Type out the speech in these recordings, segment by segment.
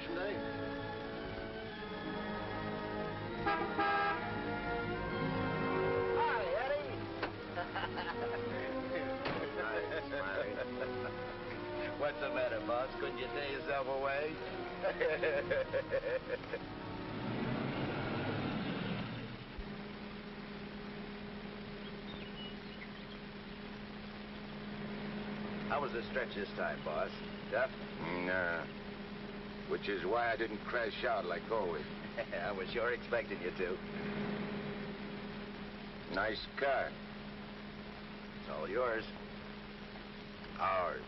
graduation day. Hi, Eddie. Nice, Smiley. What's the matter, boss? Couldn't you tear yourself away? How was the stretch this time, boss? Tough? Nah. Which is why I didn't crash out like always. I was sure expecting you to. Nice car. It's all yours. Ours.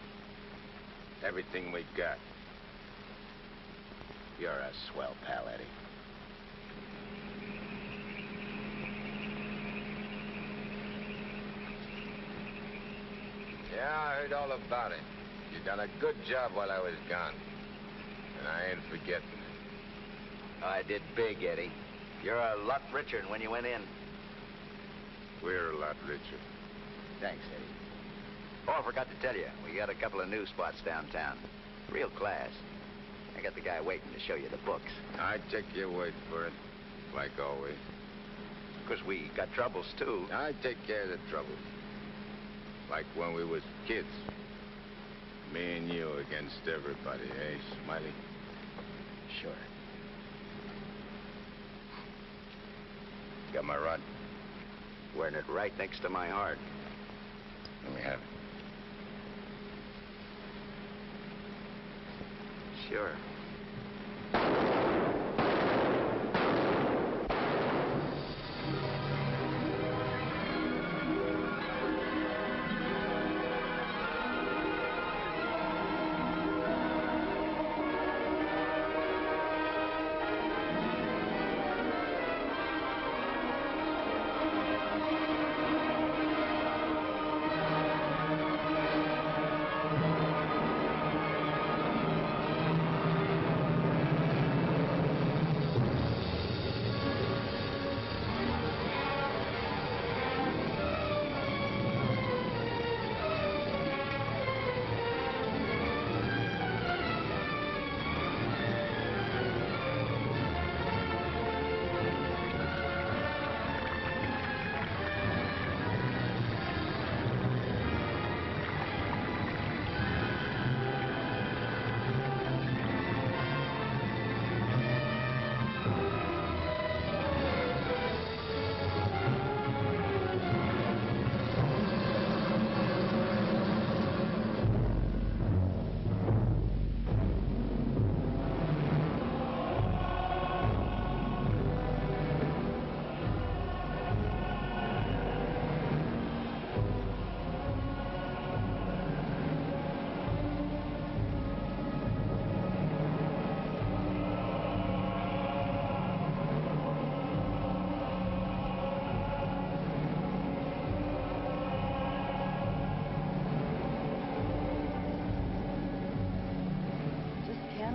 Everything we got. You're a swell pal, Eddie. Yeah, I heard all about it. You done a good job while I was gone. And I ain't forgetting it. I did big, Eddie. You're a lot richer than when you went in. We're a lot richer. Thanks, Eddie. Oh, I forgot to tell you, we got a couple of new spots downtown. Real class. I got the guy waiting to show you the books. I take your word for it, like always. Of course, we got troubles, too. I take care of the troubles. Like when we was kids. Me and you against everybody, eh, Smiley? Sure. Got my rod? Wearing it right next to my heart. Let me have it. Sure.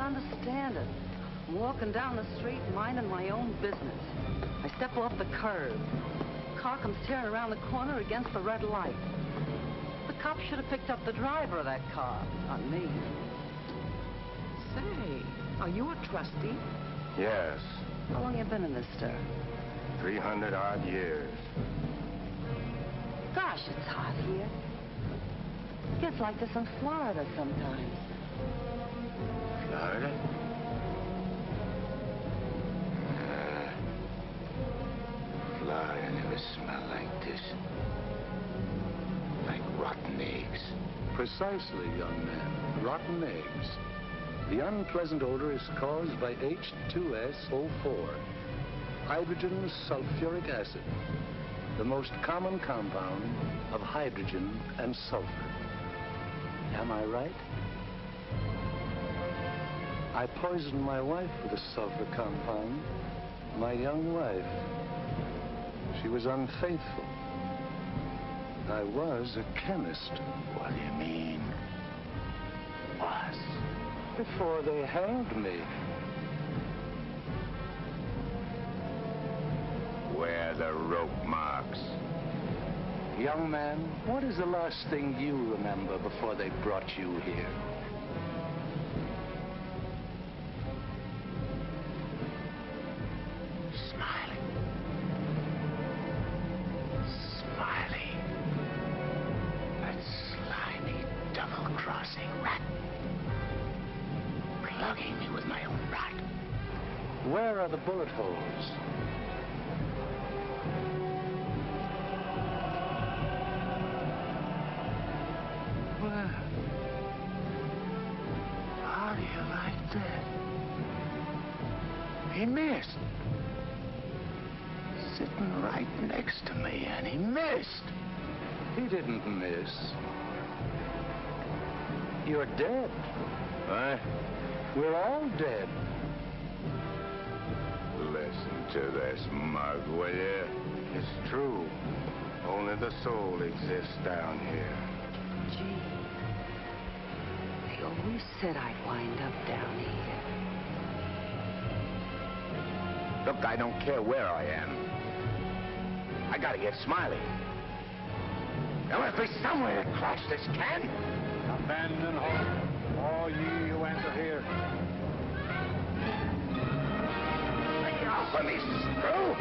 Understand it. I'm walking down the street minding my own business. I step off the curb. Car comes tearing around the corner against the red light. The cop should have picked up the driver of that car, not me. Say, are you a trustee? Yes. How long you been in this stir? 300-odd years. Gosh, it's hot here. Gets like this in Florida sometimes. Florida? Florida never smelled like this. Like rotten eggs. Precisely, young man. Rotten eggs. The unpleasant odor is caused by H2SO4, hydrogen sulfuric acid, the most common compound of hydrogen and sulfur. Am I right? I poisoned my wife with a sulfur compound, my young wife. She was unfaithful. I was a chemist. What do you mean? Was. Before they hanged me. Where are the rope marks? Young man, what is the last thing you remember before they brought you here? Where are the bullet holes? Well, how do you like that? He missed. Sitting right next to me, and he missed. He didn't miss. You're dead. What? We're all dead. Listen to this, mug, will you? It's true. Only the soul exists down here. Gee, they always said I'd wind up down here. Look, I don't care where I am. I gotta get Smiley. There must be some way to crash this can. Abandon hope, all ye who enter here. Stay off of me, screw!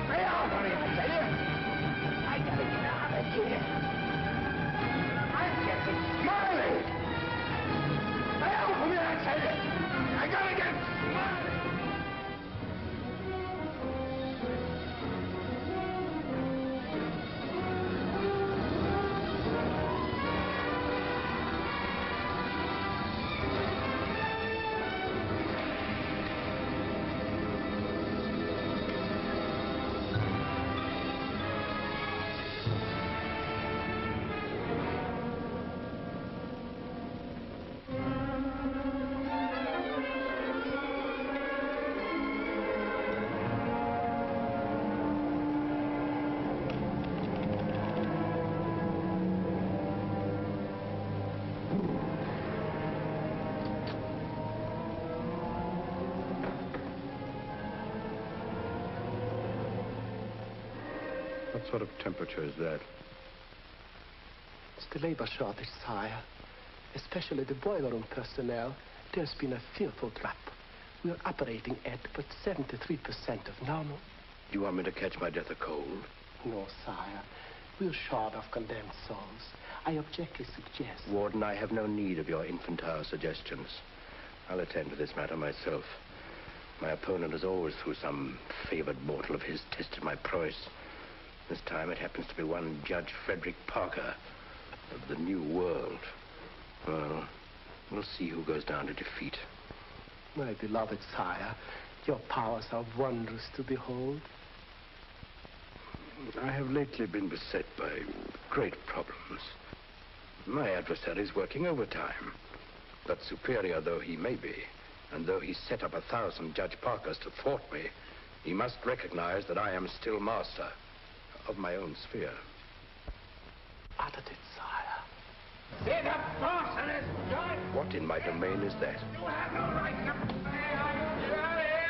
Stay off of me, I tell you! I gotta get out of here. I'm getting Smiley! Stay off of me, I tell you! I gotta get Smiley! What sort of temperature is that? It's the labor shortage, sire. Especially the boiler room personnel. There's been a fearful drop. We're operating at but 73% of normal. You want me to catch my death of cold? No, sire. We're short of condemned souls. I objectly suggest... Warden, I have no need of your infantile suggestions. I'll attend to this matter myself. My opponent has always, through some favored mortal of his, tested my prowess. This time it happens to be one Judge Frederick Parker of the New World. Well, we'll see who goes down to defeat. My beloved sire, your powers are wondrous to behold. I have lately been beset by great problems. My adversary is working overtime. But superior though he may be, and though he set up 1,000 Judge Parkers to thwart me, he must recognize that I am still master of my own sphere. Uttered it, sire. See the boss and his gun! What in my domain is that? You have no right to say how you get out of here!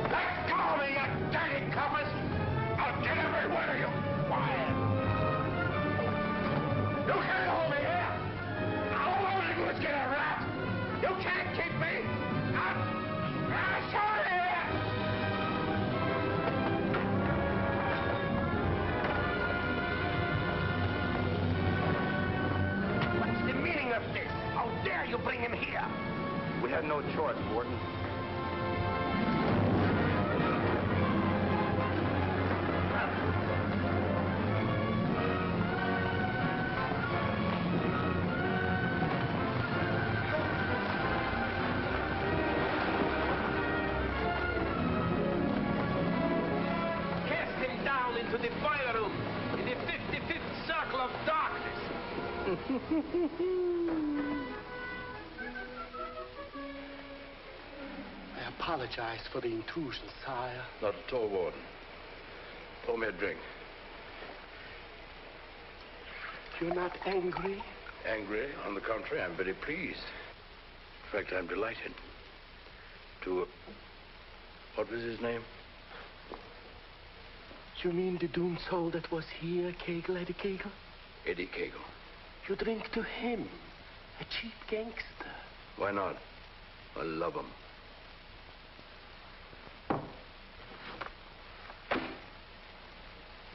Let go of me, you dirty coppers! I'll get every one of you quiet! You can't hold me here! All I want to do is get a rat! You can't keep me! I'm sorry here! What's the meaning of this? How dare you bring him here? We had no choice, Warden. To the fire room in the 55th circle of darkness. I apologize for the intrusion, sire. Not at all, Warden. Pour me a drink. You're not angry? Angry? On the contrary, I'm very pleased. In fact, I'm delighted. What was his name? You mean the doomed soul that was here, Kegel, Eddie Kegel? Eddie Kegel. You drink to him, a cheap gangster. Why not? I love him.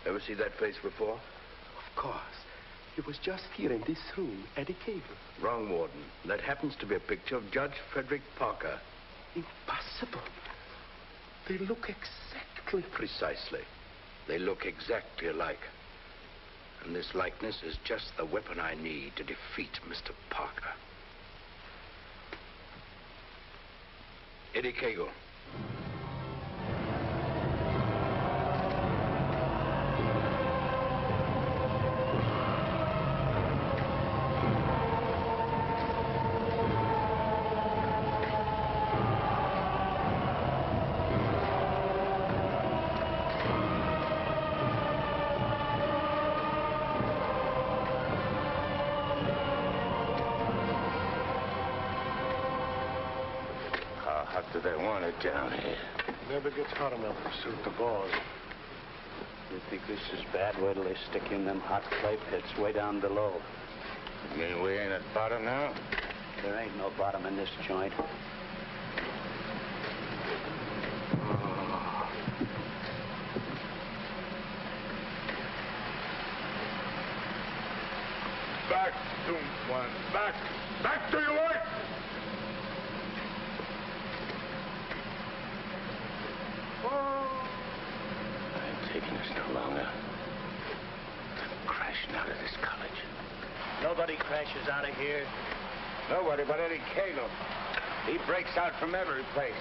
Ever see that face before? Of course. He was just here in this room, Eddie Cable. Wrong, Warden. That happens to be a picture of Judge Frederick Parker. Impossible. They look exactly... Precisely. They look exactly alike. And this likeness is just the weapon I need to defeat Mr. Parker. Eddie Cagle. Do they want it down here? Never gets hot enough to suit the boss. You think this is bad? Wait till they stick you in them hot clay pits way down below. You mean we ain't at bottom now? There ain't no bottom in this joint. Back, Doom-One. Back! Back to your work! I ain't taking this no longer. I'm crashing out of this college. Nobody crashes out of here. Nobody but Eddie Cagle. He breaks out from every place.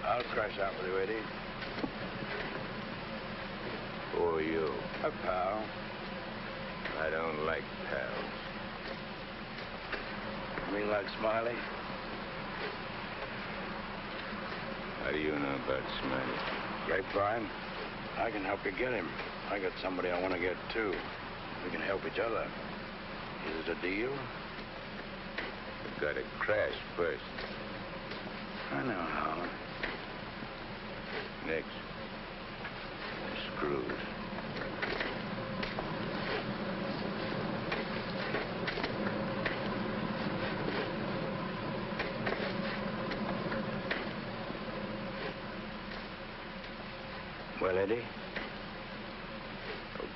I'll crash out with you, Eddie. Who are you? A pal. I don't like pals. You mean like Smiley? How do you know about Smiley? Grapevine. I can help you get him. I got somebody I want to get, too. We can help each other. Is it a deal? You gotta crash first. I know how. Next. Screws. Well, Eddie?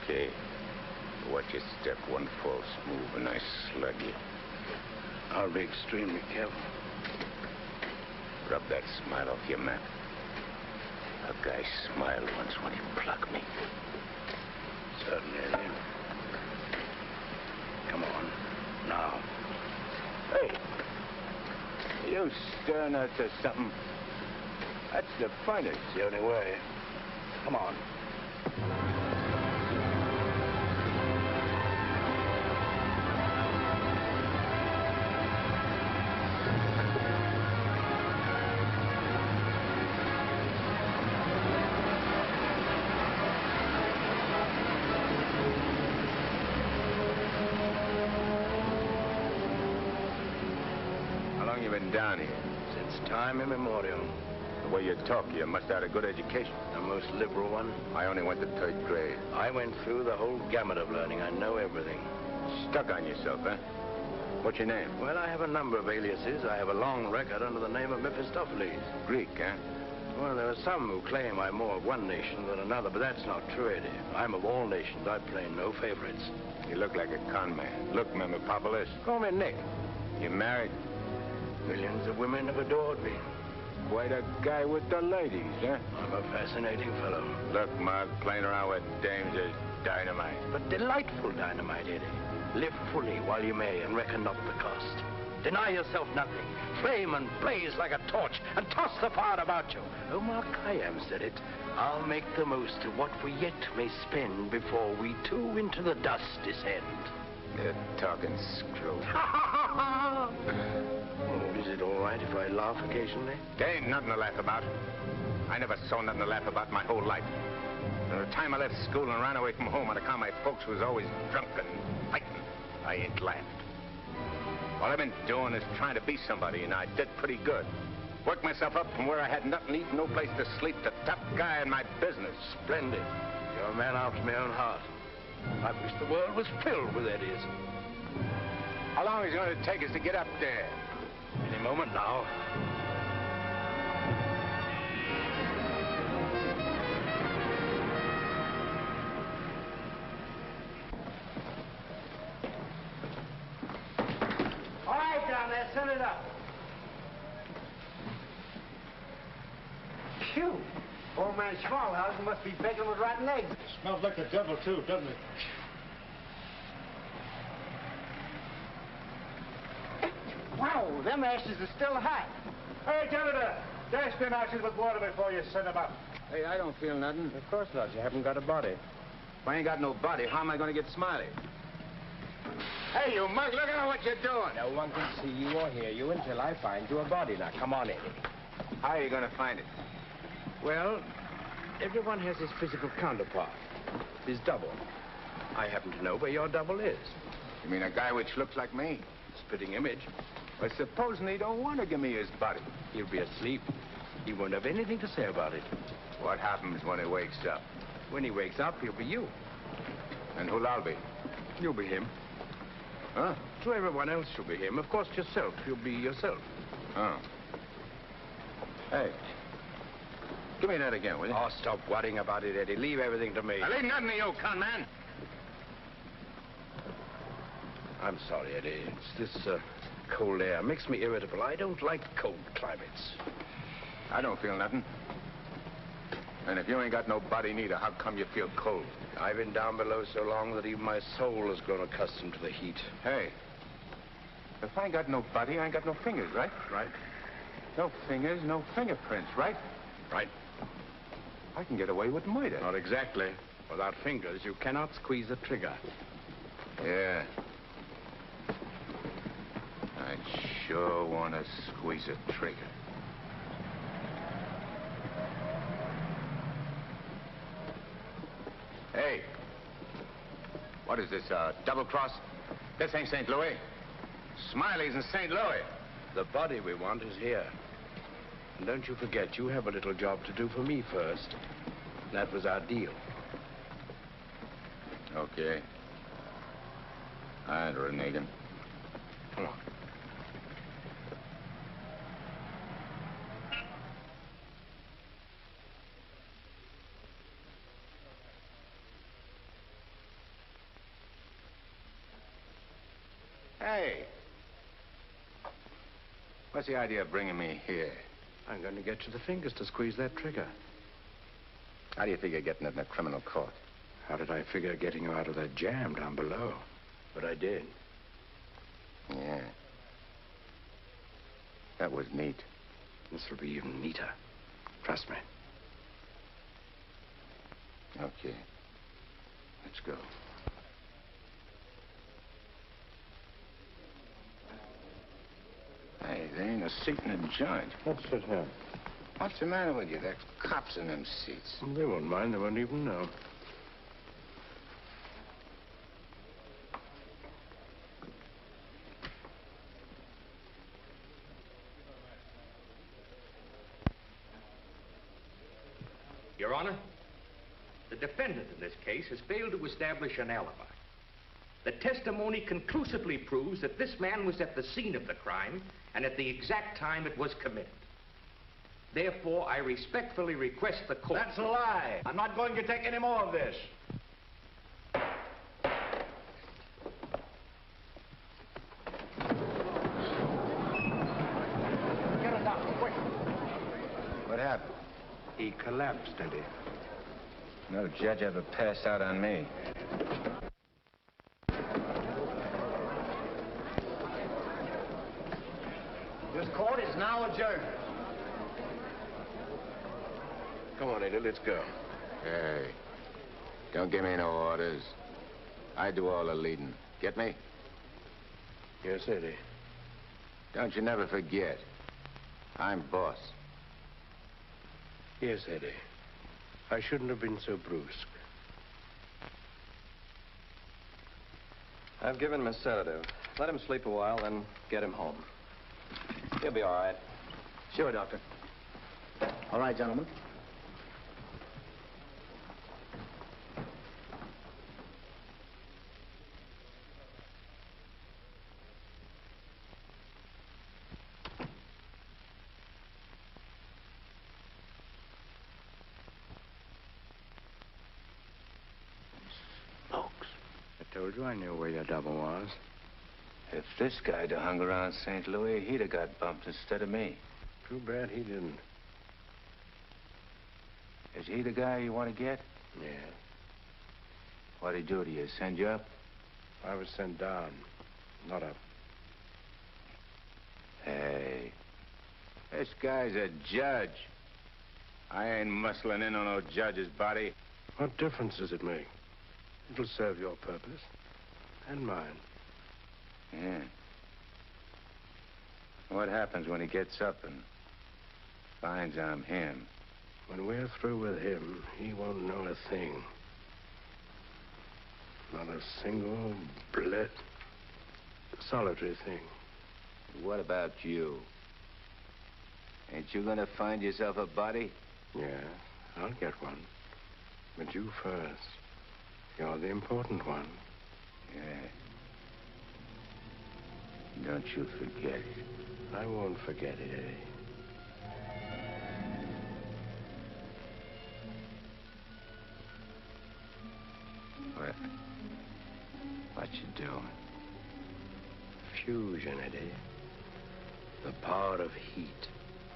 Okay. Watch your step. One false move and I slug you. I'll be extremely careful. Rub that smile off your map. A guy smiled once when he plucked me. Certainly, Eddie. Come on. Now. Hey! You stirring us or something? That's the fun. It's The only way. Come on. How long you been down here? Since time immemorial. The way you talk, you must have had a good education. The most liberal one. I only went to 3rd grade. I went through the whole gamut of learning. I know everything. Stuck on yourself, huh? What's your name? Well, I have a number of aliases. I have a long record under the name of Mephistopheles. Greek, huh? Well, there are some who claim I'm more of one nation than another, but that's not true, Eddie. I'm of all nations. I play no favorites. You look like a con man. Look, Mephistopheles. Call me Nick. You married? Millions of women have adored me. Quite a guy with the ladies, huh? I'm a fascinating fellow. Look, Mark, playing around with dames is dynamite. But delightful dynamite, Eddie. Live fully while you may and reckon not the cost. Deny yourself nothing. Flame and blaze like a torch and toss the fire about you. Omar Khayyam said it. I'll make the most of what we yet may spend before we too into the dust descend. You're talking screw. Oh, is it all right if I laugh occasionally? There ain't nothing to laugh about. I never saw nothing to laugh about my whole life. From the time I left school and ran away from home on account my folks was always drunk and fighting, I ain't laughed. All I've been doing is trying to be somebody, and I did pretty good. Worked myself up from where I had nothing to eat, no place to sleep, to top guy in my business. Splendid. You're a man after my own heart. I wish the world was filled with Eddies. How long is it going to take us to get up there? Any moment now. send it up. Phew. Old man Schmalhausen must be begging with rotten eggs. Smells like the devil, too, doesn't it? Wow, them ashes are still hot. Hey, janitor, dash them ashes with water before you send them up. Hey, I don't feel nothing. Of course not. You haven't got a body. If I ain't got no body, how am I going to get Smiley? Hey, you mug, look at what you're doing. No one can see you or hear you until I find you a body. Now, come on, Eddie. How are you going to find it? Well, everyone has his physical counterpart, his double. I happen to know where your double is. You mean a guy which looks like me? Spitting image. Well, supposing he don't want to give me his body. He'll be asleep. He won't have anything to say about it. What happens when he wakes up? When he wakes up, he'll be you. And who'll I be? You'll be him. Huh? To everyone else, you'll be him. Of course, yourself. You'll be yourself. Oh. Hey. Give me that again, will you? Oh, stop worrying about it, Eddie. Leave everything to me. I leave nothing to you, con man. I'm sorry, Eddie. It's this cold air makes me irritable. I don't like cold climates. I don't feel nothing. And if you ain't got no body neither, how come you feel cold? I've been down below so long that even my soul has grown accustomed to the heat. Hey, if I ain't got no body, I ain't got no fingers, right? Right. No fingers, no fingerprints, right? Right. I can get away with murder. Not exactly. Without fingers, you cannot squeeze a trigger. Yeah. I sure want to squeeze a trigger. Hey. What is this, double cross? This ain't St. Louis. Smiley's in St. Louis. The body we want is here. And don't you forget, you have a little job to do for me first. That was our deal. Okay. All right, Renegan. Come on. Hey. What's the idea of bringing me here? I'm going to get you the fingers to squeeze that trigger. How do you figure getting it in a criminal court? How did I figure getting you out of that jam down below? But I did. Yeah. That was neat. This will be even neater. Trust me. Okay. Let's go. Hey, there ain't a seat in the joint. Let's sit here. What's the matter with you? There's cops in them seats. They won't mind. They won't even know. Your Honor, the defendant in this case has failed to establish an alibi. The testimony conclusively proves that this man was at the scene of the crime and at the exact time it was committed. Therefore, I respectfully request the court... That's a lie. I'm not going to take any more of this. Get it down, quick. What happened? He collapsed, Eddie. No judge ever passed out on me. This court is now adjourned. Come on, Eddie, let's go. Hey, don't give me no orders. I do all the leading. Get me? Yes, Eddie. Don't you never forget. I'm boss. Yes, Eddie. I shouldn't have been so brusque. I've given him a sedative. Let him sleep a while, then get him home. He'll be all right. Sure, Doctor. All right, gentlemen. I told you I knew where your double was. Hey, If this guy'd have hung around St. Louis, he'd have got bumped instead of me. Too bad he didn't. Is he the guy you want to get? Yeah. What'd he do to you? Send you up? I was sent down, not up. Hey, this guy's a judge. I ain't muscling in on no judge's body. What difference does it make? It'll serve your purpose. And mine. Yeah. What happens when he gets up and finds I'm him? When we're through with him, he won't know a thing. Not a single solitary thing. What about you? Ain't you gonna find yourself a body? Yeah, I'll get one. But you first. You're the important one. Yeah. Don't you forget it. I won't forget it, Eddie. What you doing? Fusion, Eddie. The power of heat.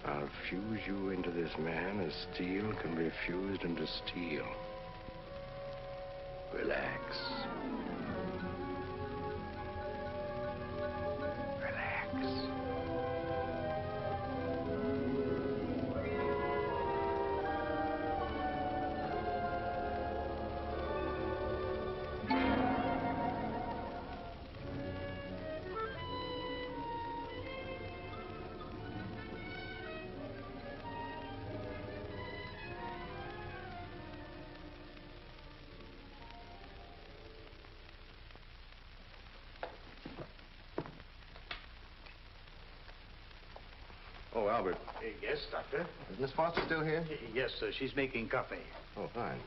I'll fuse you into this man as steel can be fused into steel. Relax. Relax. Oh, Albert. Yes, Doctor? Is Miss Foster still here? Yes, sir. She's making coffee. Oh, fine.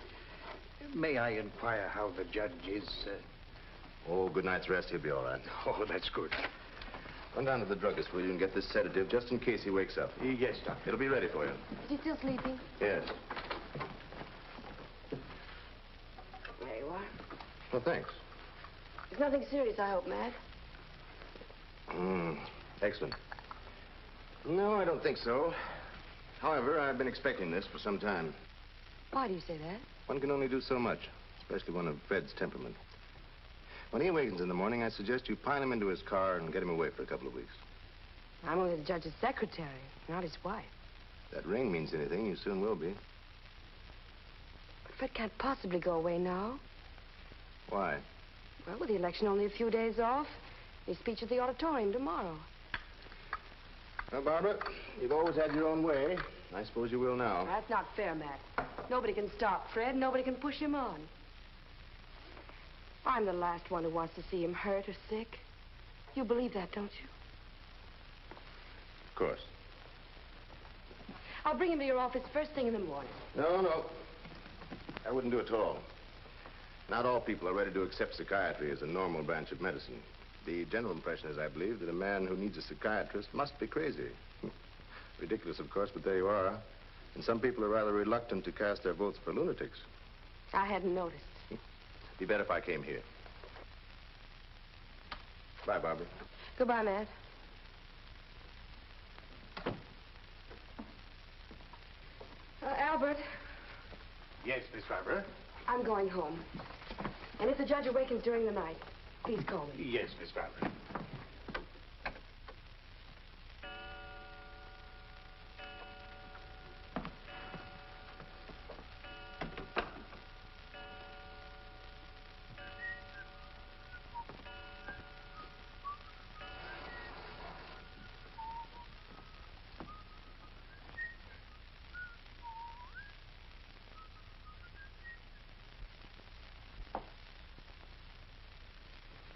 May I inquire how the judge is? Oh, good night's rest. He'll be all right. Oh, that's good. Run down to the druggist, will you, and get this sedative just in case he wakes up. Yes, Doctor. It'll be ready for you. Is he still sleeping? Yes. There you are. Well, thanks. It's nothing serious, I hope, Matt. Excellent. No, I don't think so. However, I've been expecting this for some time. Why do you say that? One can only do so much, especially one of Fred's temperament. When he awakens in the morning, I suggest you pile him into his car and get him away for a couple of weeks. I'm only the judge's secretary, not his wife. If that ring means anything, you soon will be. But Fred can't possibly go away now. Why? Well, with the election only a few days off, his speech at the auditorium tomorrow. Well, Barbara, you've always had your own way. I suppose you will now. That's not fair, Matt. Nobody can stop Fred. Nobody can push him on. I'm the last one who wants to see him hurt or sick. You believe that, don't you? Of course. I'll bring him to your office first thing in the morning. No. I wouldn't do it at all. Not all people are ready to accept psychiatry as a normal branch of medicine. The general impression is, I believe, that a man who needs a psychiatrist must be crazy. Ridiculous, of course, but there you are. And some people are rather reluctant to cast their votes for lunatics. I hadn't noticed. Be better if I came here. Bye, Barbara. Goodbye, Matt. Albert. Yes, Miss Barbara? I'm going home. And if the judge awakens during the night, please call me. Yes, Miss Barbara.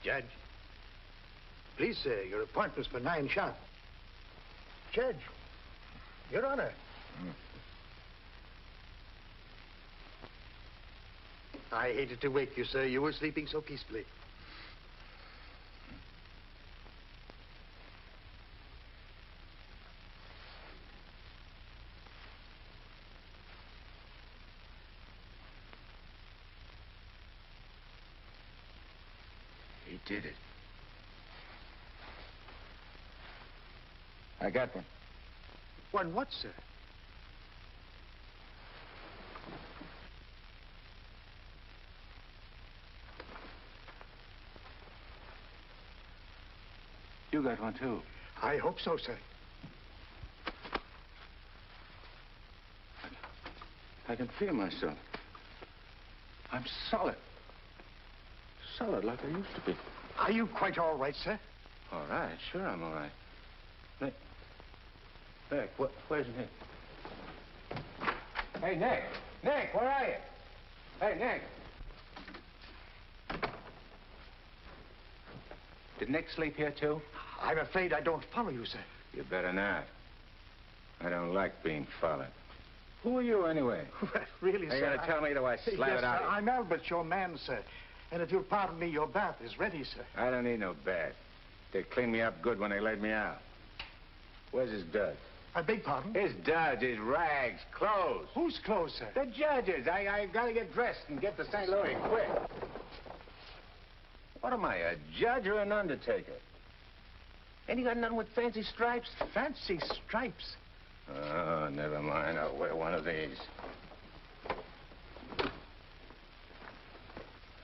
Judge. Please, sir, your appointment's for 9 sharp. Judge. Your Honor. I hated to wake you, sir. You were sleeping so peacefully. He did it. I got one. One what, sir? You got one, too. I hope so, sir. I can feel myself. I'm solid. Solid like I used to be. Are you quite all right, sir? All right, sure I'm all right. Nick. Nick, where's Nick? Hey, Nick! Nick, where are you? Hey, Nick! Did Nick sleep here, too? I'm afraid I don't follow you, sir. You better not. I don't like being followed. Who are you, anyway? Really, Are you sir? going to tell me, do I slap yes, it out sir, of you? I'm Albert, your man, sir. And if you'll pardon me, your bath is ready, sir. I don't need no bath. They cleaned me up good when they laid me out. Where's his duds? I beg pardon? His duds, his rags, clothes. Whose clothes, sir? The judge's. I got to get dressed and get to St. Louis quick. What am I, a judge or an undertaker? Ain't you got nothing with fancy stripes? Fancy stripes? Oh, never mind. I'll wear one of these.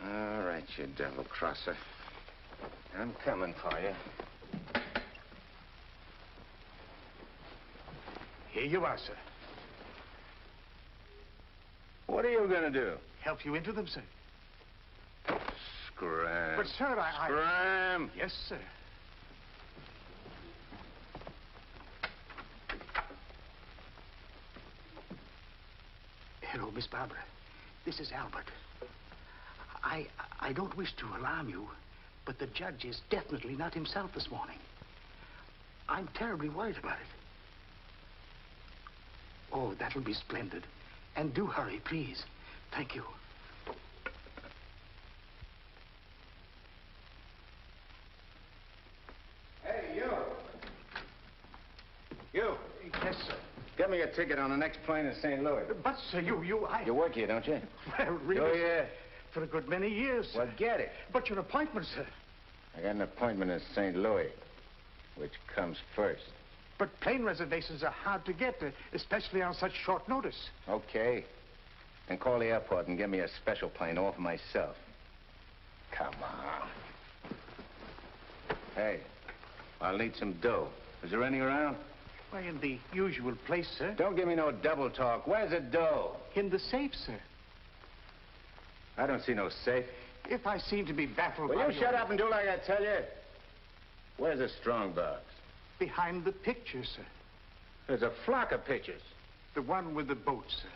All right, you devil crosser. I'm coming for you. Here you are, sir. What are you going to do? Help you into them, sir. Scram. But, sir, Scram. Yes, sir. Hello, Miss Barbara. This is Albert. I don't wish to alarm you, but the judge is definitely not himself this morning. I'm terribly worried about it. Oh, that'll be splendid. And do hurry, please. Thank you. Hey, you. You. Yes, sir. Get me a ticket on the next plane to St. Louis. But, sir, You work here, don't you? Well, really, Oh, yeah. for a good many years, sir. Well, get it. But your appointment, sir. I got an appointment in St. Louis. Which comes first? But plane reservations are hard to get, especially on such short notice. Okay. Then call the airport and get me a special plane all for myself. Come on. Hey, I'll need some dough. Is there any around? Why, in the usual place, sir. Don't give me no double talk. Where's the dough? In the safe, sir. I don't see no safe. If I seem to be baffled Will by you shut up and do like I tell you? Where's the strong box? Behind the picture, sir. There's a flock of pictures. The one with the boat, sir.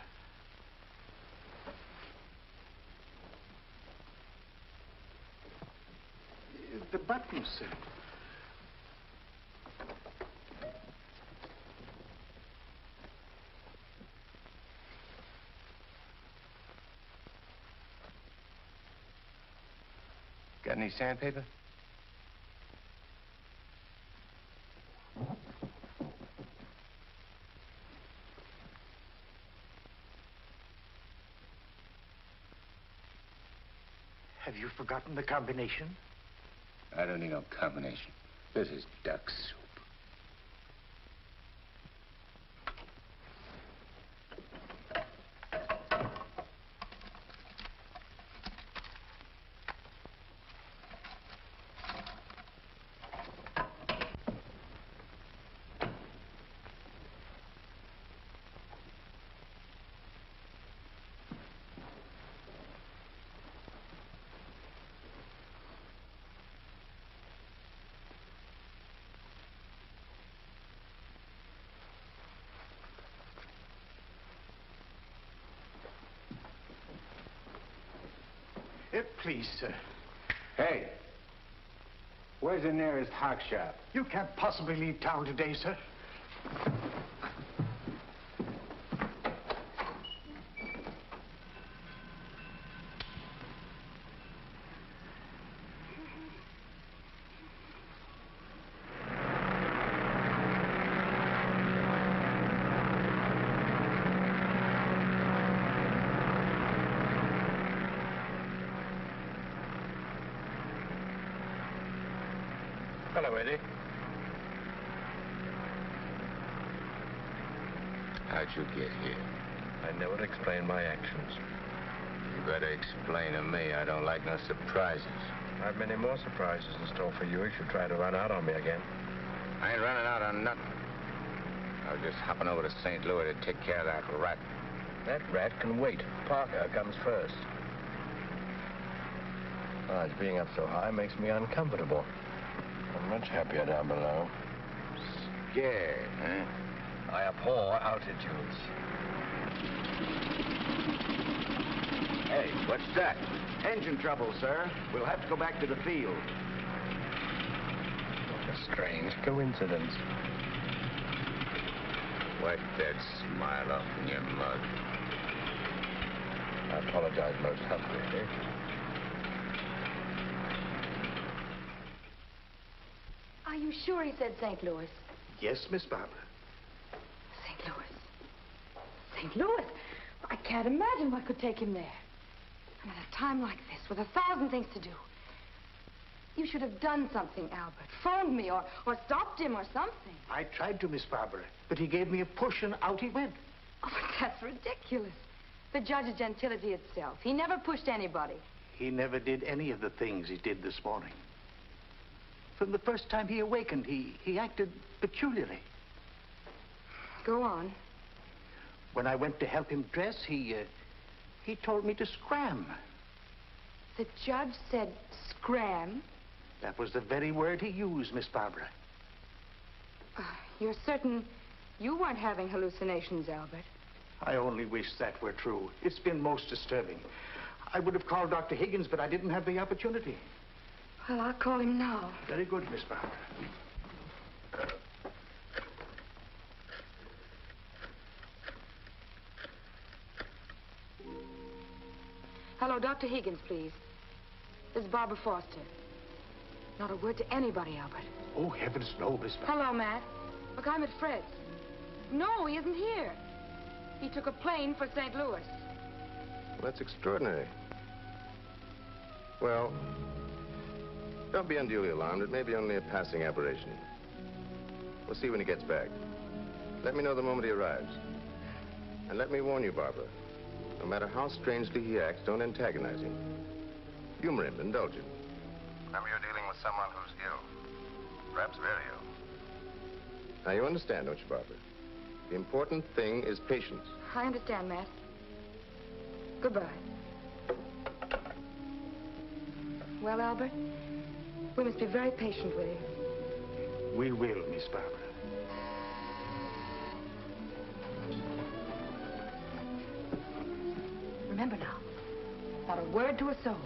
The buttons, sir. Got any sandpaper? Have you forgotten the combination? I don't need no combination. This is duck soup. Please, sir. Hey, where's the nearest hock shop? You can't possibly leave town today, sir. Hello, Eddie. How'd you get here? I never explain my actions. You better explain to me. I don't like no surprises. I've many more surprises in store for you if you try to run out on me again. I ain't running out on nothing. I was just hopping over to St. Louis to take care of that rat. That rat can wait. Parker comes first. Besides, being up so high makes me uncomfortable. I'm much happier down below. Scared, huh? I abhor altitudes. Hey, what's that? Engine trouble, sir. We'll have to go back to the field. What a strange coincidence. Wipe that smile off in your mug. I apologize most humbly, Nick. Are you sure he said St. Louis? Yes, Miss Barbara. St. Louis. St. Louis? I can't imagine what could take him there. And at a time like this, with 1,000 things to do. You should have done something, Albert. Phoned me or stopped him or something. I tried to, Miss Barbara, but he gave me a push and out he went. Oh, but that's ridiculous. The judge is gentility itself. He never pushed anybody. He never did any of the things he did this morning. From the first time he awakened, he acted peculiarly. Go on. When I went to help him dress, he told me to scram. The judge said scram? That was the very word he used, Miss Barbara. You're certain you weren't having hallucinations, Albert? I only wish that were true. It's been most disturbing. I would have called Dr. Higgins, but I didn't have the opportunity. Well, I'll call him now. Very good, Miss Barbara. Hello, Dr. Higgins, please. This is Barbara Foster. Not a word to anybody, Albert. Oh, heavens, no, Miss Barbara. Hello, Matt. Look, I'm at Fred's. No, he isn't here. He took a plane for St. Louis. That's extraordinary. Well, don't be unduly alarmed. It may be only a passing aberration. We'll see when he gets back. Let me know the moment he arrives. And let me warn you, Barbara. No matter how strangely he acts, don't antagonize him. Humor him, indulge him. Remember, you're dealing with someone who's ill. Perhaps very ill. Now, you understand, don't you, Barbara? The important thing is patience. I understand, Matt. Goodbye. Well, Albert, we must be very patient with him. We will, Miss Barbara. Remember now, not a word to a soul.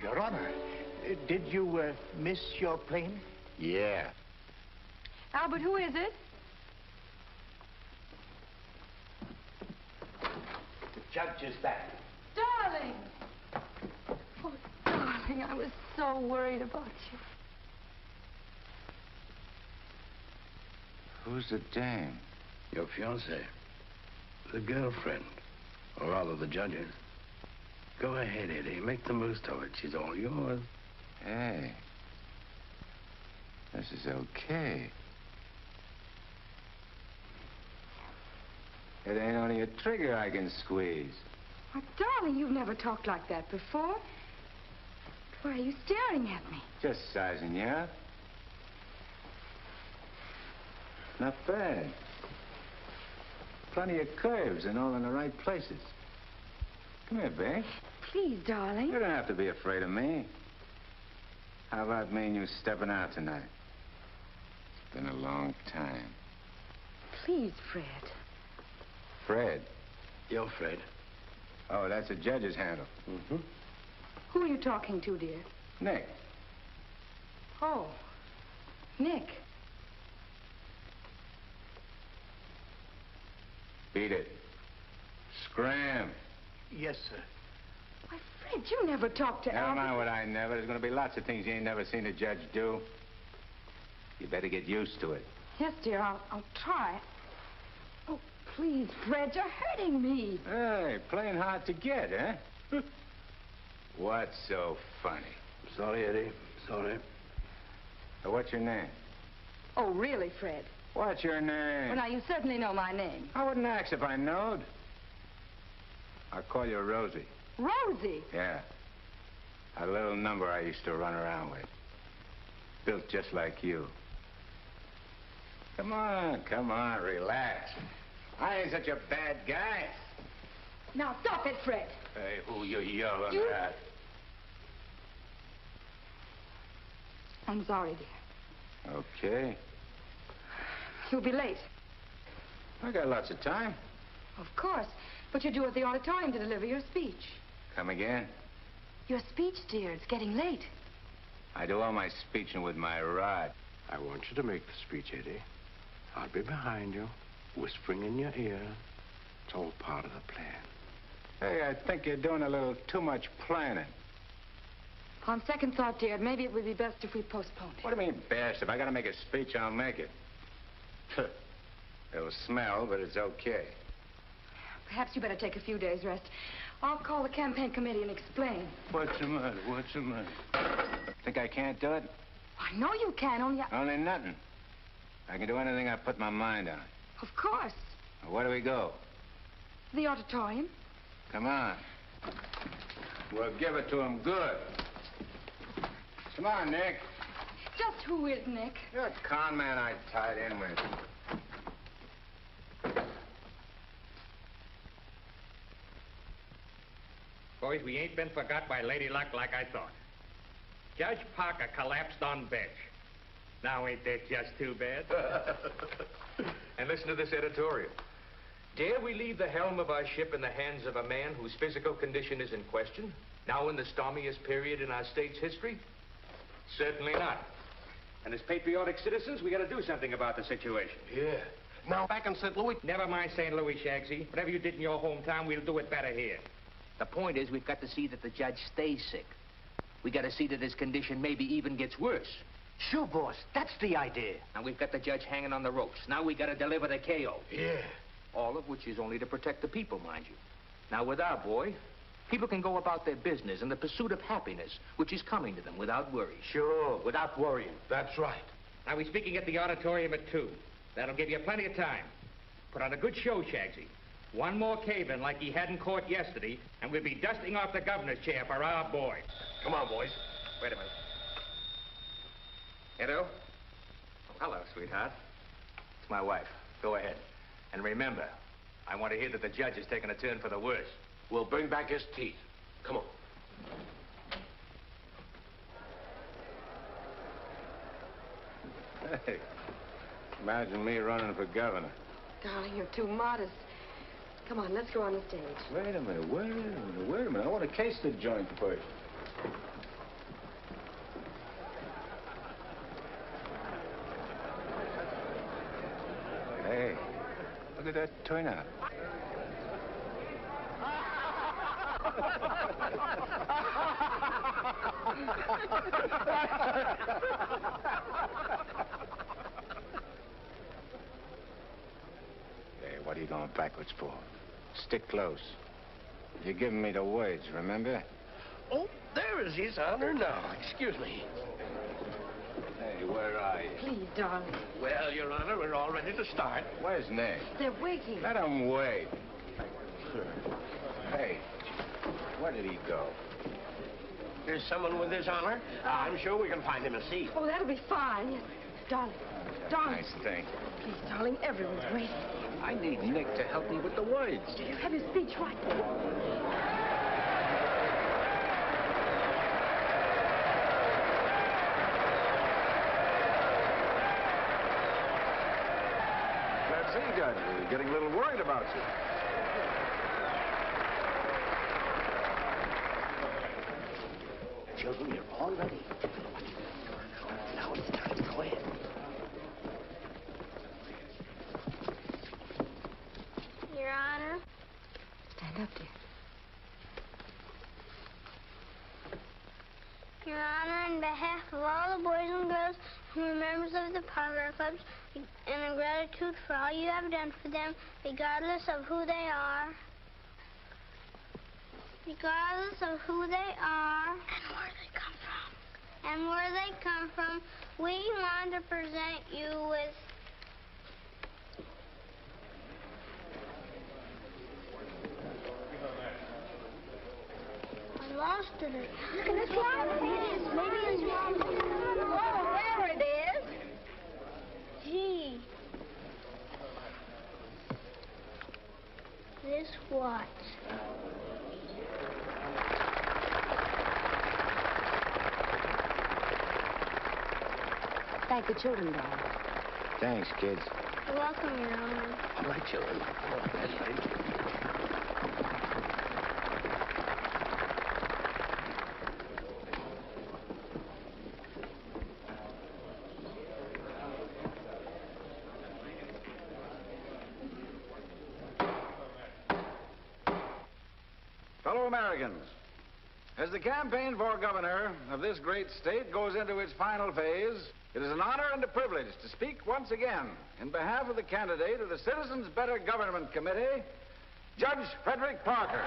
Your Honor, did you miss your plane? Yeah. Albert, who is it? The judge is back. Darling! Oh, darling, I was so worried about you. Who's the dame? Your fiancée. The girlfriend. Or rather, the judge's. Go ahead, Eddie. Make the most of it. She's all yours. Hey. This is okay. It ain't only a trigger I can squeeze. Oh, darling, you've never talked like that before. Why are you staring at me? Just sizing you up. Not bad. Plenty of curves and all in the right places. Come here, babe. Please, darling. You don't have to be afraid of me. How about me and you stepping out tonight? It's been a long time. Please, Fred. Fred? You're Fred. Oh, that's a judge's handle. Mm-hmm. Who are you talking to, dear? Nick. Oh, Nick. Beat it. Scram. Yes, sir. Why, Fred, you never talked to Never Albert. mind what I never. There's going to be lots of things you ain't never seen a judge do. You better get used to it. Yes, dear, I'll try. Oh, Please, Fred, you're hurting me. Hey, playing hard to get, huh? What's so funny? Sorry, Eddie. Sorry. What's your name? Oh, really, Fred? What's your name? Well, now, you certainly know my name. I wouldn't ask if I knowed. I'll call you Rosie. Rosie? Yeah. A little number I used to run around with. Built just like you. Come on, relax. I ain't such a bad guy. Now, stop it, Fred. Hey, who you yelling You- at? I'm sorry, dear. Okay. You'll be late. I got lots of time. Of course. But you're due at the auditorium to deliver your speech. Come again? Your speech, dear. It's getting late. I do all my speeching with my rod. I want you to make the speech, Eddie. I'll be behind you, whispering in your ear. It's all part of the plan. Hey, I think you're doing a little too much planning. On second thought, dear, maybe it would be best if we postponed it. What do you mean, best? If I gotta make a speech, I'll make it. It'll smell, but it's okay. Perhaps you better take a few days' rest. I'll call the campaign committee and explain. What's the matter? What's the matter? Think I can't do it? I know you can, only Only nothing. I can do anything I put my mind on. Of course. Now, where do we go? The auditorium. Come on. We'll give it to him good. Come on, Nick. Just who is Nick? You're a con man I tied in with. Boys, we ain't been forgot by Lady Luck like I thought. Judge Parker collapsed on bench. Now ain't that just too bad? And listen to this editorial. Dare we leave the helm of our ship in the hands of a man whose physical condition is in question, now in the stormiest period in our state's history? Certainly not. And as patriotic citizens, we gotta do something about the situation. Yeah. Now, back in St. Louis... Never mind St. Louis, Shagsy. Whatever you did in your hometown, we'll do it better here. The point is, we've got to see that the judge stays sick. We got to see that his condition maybe even gets worse. Sure, boss. That's the idea. And we've got the judge hanging on the ropes. Now we got to deliver the KO. Yeah. All of which is only to protect the people, mind you. Now, with our boy, people can go about their business in the pursuit of happiness, which is coming to them without worry. Sure, without worrying. That's right. Now, we're speaking at the auditorium at 2. That'll give you plenty of time. Put on a good show, Shagsy. One more cave-in like he had in court yesterday, and we'll be dusting off the governor's chair for our boy. Come on, boys. Wait a minute. Edo? Hello, sweetheart. It's my wife. Go ahead. And remember, I want to hear that the judge has taken a turn for the worse. We'll bring back his teeth. Come on. Hey, imagine me running for governor. Darling, you're too modest. Come on, let's go on the stage. Wait a minute. I want to case the joint first. Hey, look at that turnout. Hey, what are you going backwards for? Stick close. You're giving me the words, remember? Oh, there is His Honor now. Excuse me. Hey, where are you? Please, darling. Well, Your Honor, we're all ready to start. Where's Nick? They're waiting. Let him wait. Hey, where did he go? There's someone with His Honor. I'm sure we can find him a seat. Oh, that'll be fine. Yes. Darling. Darling. Nice thing. Please, darling, everyone's waiting. I need Nick to help me with the words. Do you have your speech right there? See, Judge, we're getting a little worried about you. Children, you're all ready. Now it's time. Go ahead. Your Honor. Stand up, dear. Your Honor, on behalf of all the boys and girls who are members of the Parker Clubs, and in gratitude for all you have done for them, regardless of who they are. Regardless of who they are. And where they come from. And where they come from, we want to present you with... I lost it. Look at this one. Maybe it's wrong. Oh, there it is. Gee. This what? Thank the children, darling. Thanks, kids. You're welcome, Your Honor. All right, children. Thank you. Fellow Americans, as the campaign for governor of this great state goes into its final phase, it is an honor and a privilege to speak once again in behalf of the candidate of the Citizens Better Government Committee, Judge Frederick Parker.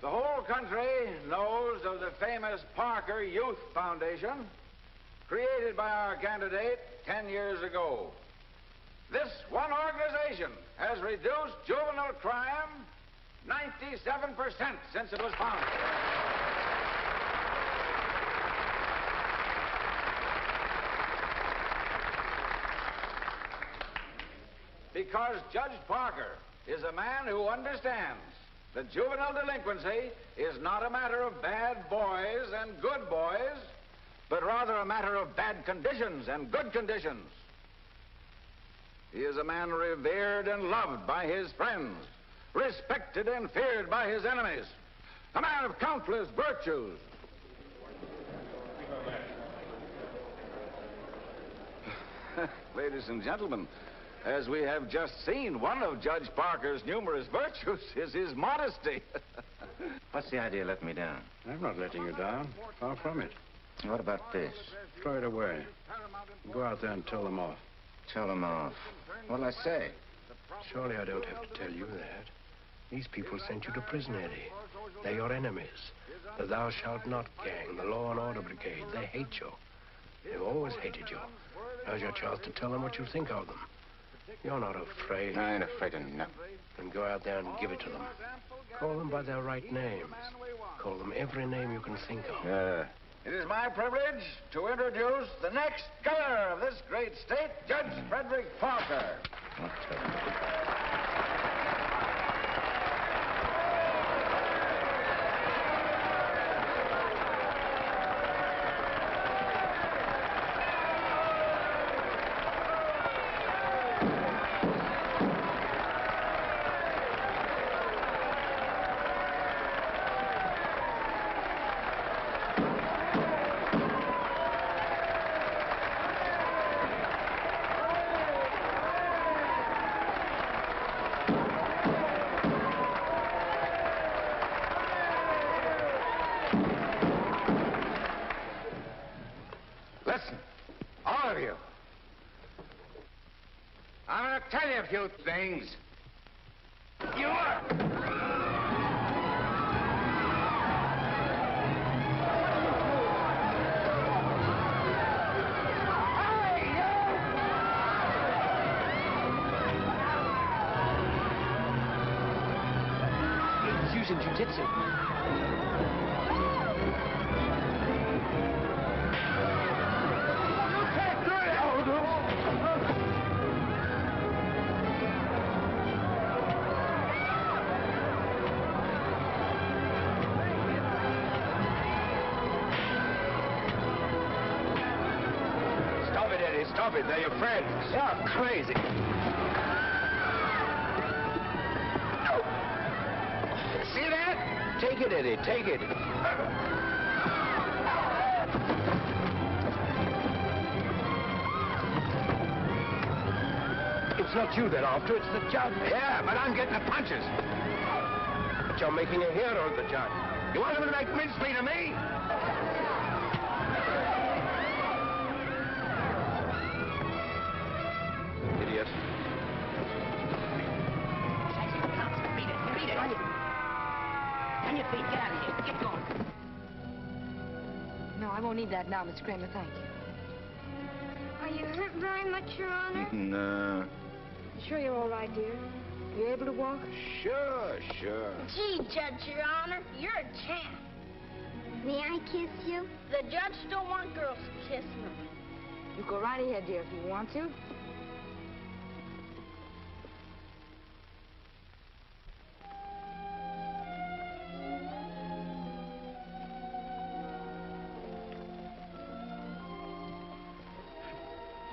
The whole country knows of the famous Parker Youth Foundation, created by our candidate 10 years ago. This one organization has reduced juvenile crime 97% since it was founded. Because Judge Parker is a man who understands that juvenile delinquency is not a matter of bad boys and good boys, but rather a matter of bad conditions and good conditions. He is a man revered and loved by his friends, respected and feared by his enemies, a man of countless virtues. Ladies and gentlemen, as we have just seen, one of Judge Parker's numerous virtues is his modesty. What's the idea of letting me down? I'm not letting you down. Far from it. What about this? Throw it away. Go out there and tell them off. Tell them off. What'll I say? Surely I don't have to tell you that. These people sent you to prison, Eddie. They're your enemies. The Thou Shalt Not gang, the Law and Order Brigade, they hate you. They've always hated you. Now's your chance to tell them what you think of them. You're not afraid. I ain't afraid of nothing. Then go out there and give it to them. Call them by their right names. Call them every name you can think of. It is my privilege to introduce the next governor of this great state, Judge Frederick Parker. Listen, all of you. I'm going to tell you a few things. You are... He's using jiu-jitsu. Stop it. They're your friends. You're crazy. See that? Take it, Eddie. Take it. It's not you they're after, it's the judge. Yeah, but I'm getting the punches. But you're making a hero of the judge. You want him to make mincemeat of me? Idiot. Beat it. On your feet. Get out of here. Get going. No, I won't need that now, Miss Kramer. Thank you. Are you hurt very much, Your Honor? No. You sure you're all right, dear? You able to walk? Sure. Gee, Judge, Your Honor, you're a champ. May I kiss you? The judge don't want girls kissing him. You go right ahead, dear, if you want to.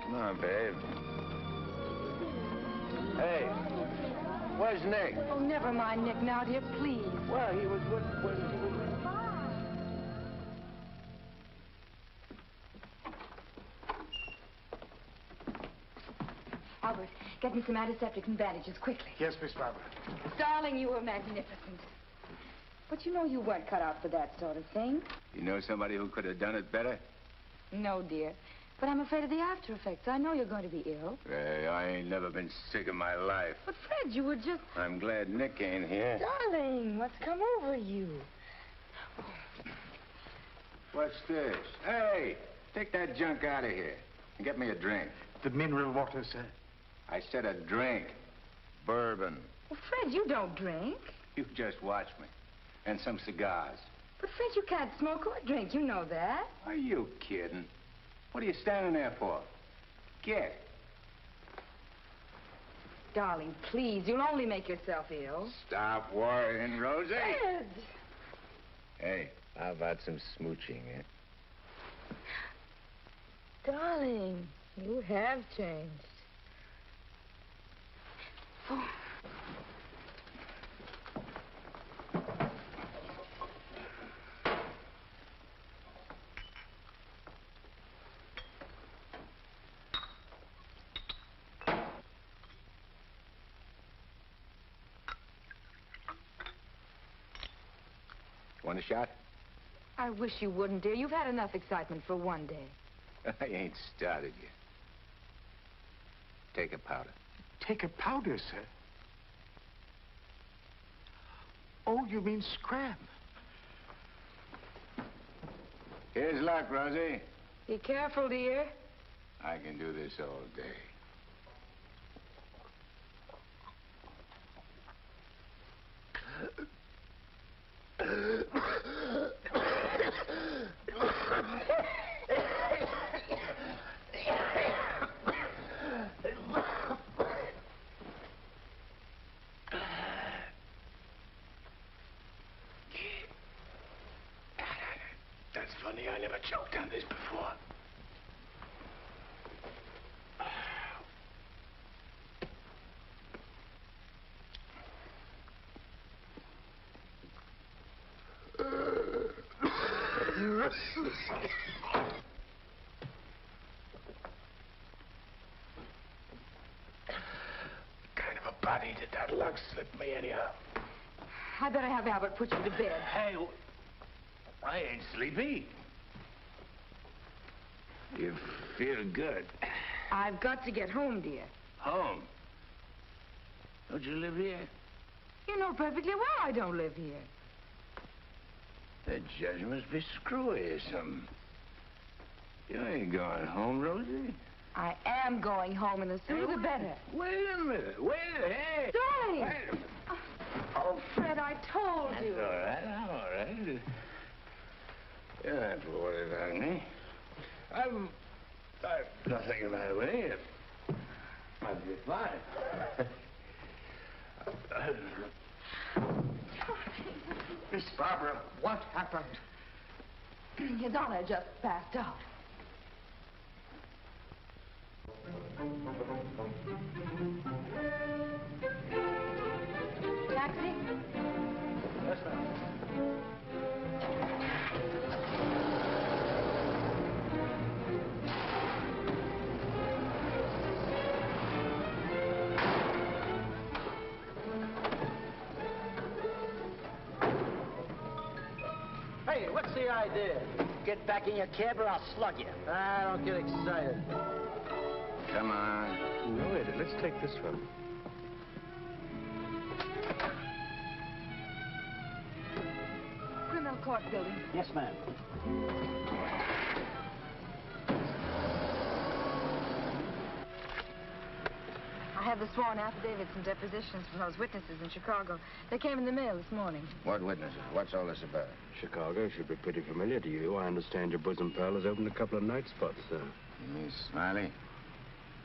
Come on, babe. Hey, where's Nick? Oh, never mind Nick now, dear, please. Well, he was when he was... Albert, get me some antiseptic and bandages, quickly. Yes, Miss Barbara. Darling, you were magnificent. But you know you weren't cut out for that sort of thing. You know somebody who could have done it better? No, dear. But I'm afraid of the after effects. I know you're going to be ill. Hey, I ain't never been sick in my life. But, Fred, you were just... I'm glad Nick ain't here. Darling, what's come over you? What's this? Hey, take that junk out of here and get me a drink. The mineral water, sir. I said a drink. Bourbon. Well, Fred, you don't drink. You just watch me. And some cigars. But, Fred, you can't smoke or drink. You know that. Are you kidding? What are you standing there for? Get. Darling, please. You'll only make yourself ill. Stop worrying, Rosie. Fred! Hey, how about some smooching, eh? Darling, you have changed. Oh. Want a shot? I wish you wouldn't, dear. You've had enough excitement for one day. I ain't started yet. Take a powder. Take a powder, sir? Oh, you mean scram? Here's luck, Rosie. Be careful, dear. I can do this all day. That's funny. I never choked on this before. Kind of a body did that lug slip me anyhow? I better have Albert put you to bed. Hey, I ain't sleepy. You feel good. I've got to get home, dear. Home? Don't you live here? You know perfectly well I don't live here. The judge must be screwy or something. You ain't going home, Rosie. I am going home, and the sooner the better. Wait a minute. Hey. Darling! Wait a minute. Oh, Fred, I told you. All right, I'm all right. You don't have to worry about me. I've nothing the matter with me. I'll be fine. Miss Barbara, what happened? His Honor just passed out. Taxi? Yes, ma'am. Hey, what's the idea? Get back in your cab or I'll slug you. I don't get excited. Come on. No, Eddie, let's take this one. Criminal Court Building. Yes, ma'am. I have the sworn affidavits and depositions from those witnesses in Chicago. They came in the mail this morning. What witnesses? What's all this about? Chicago should be pretty familiar to you. I understand your bosom pal has opened a couple of night spots, sir. You mean Smiley?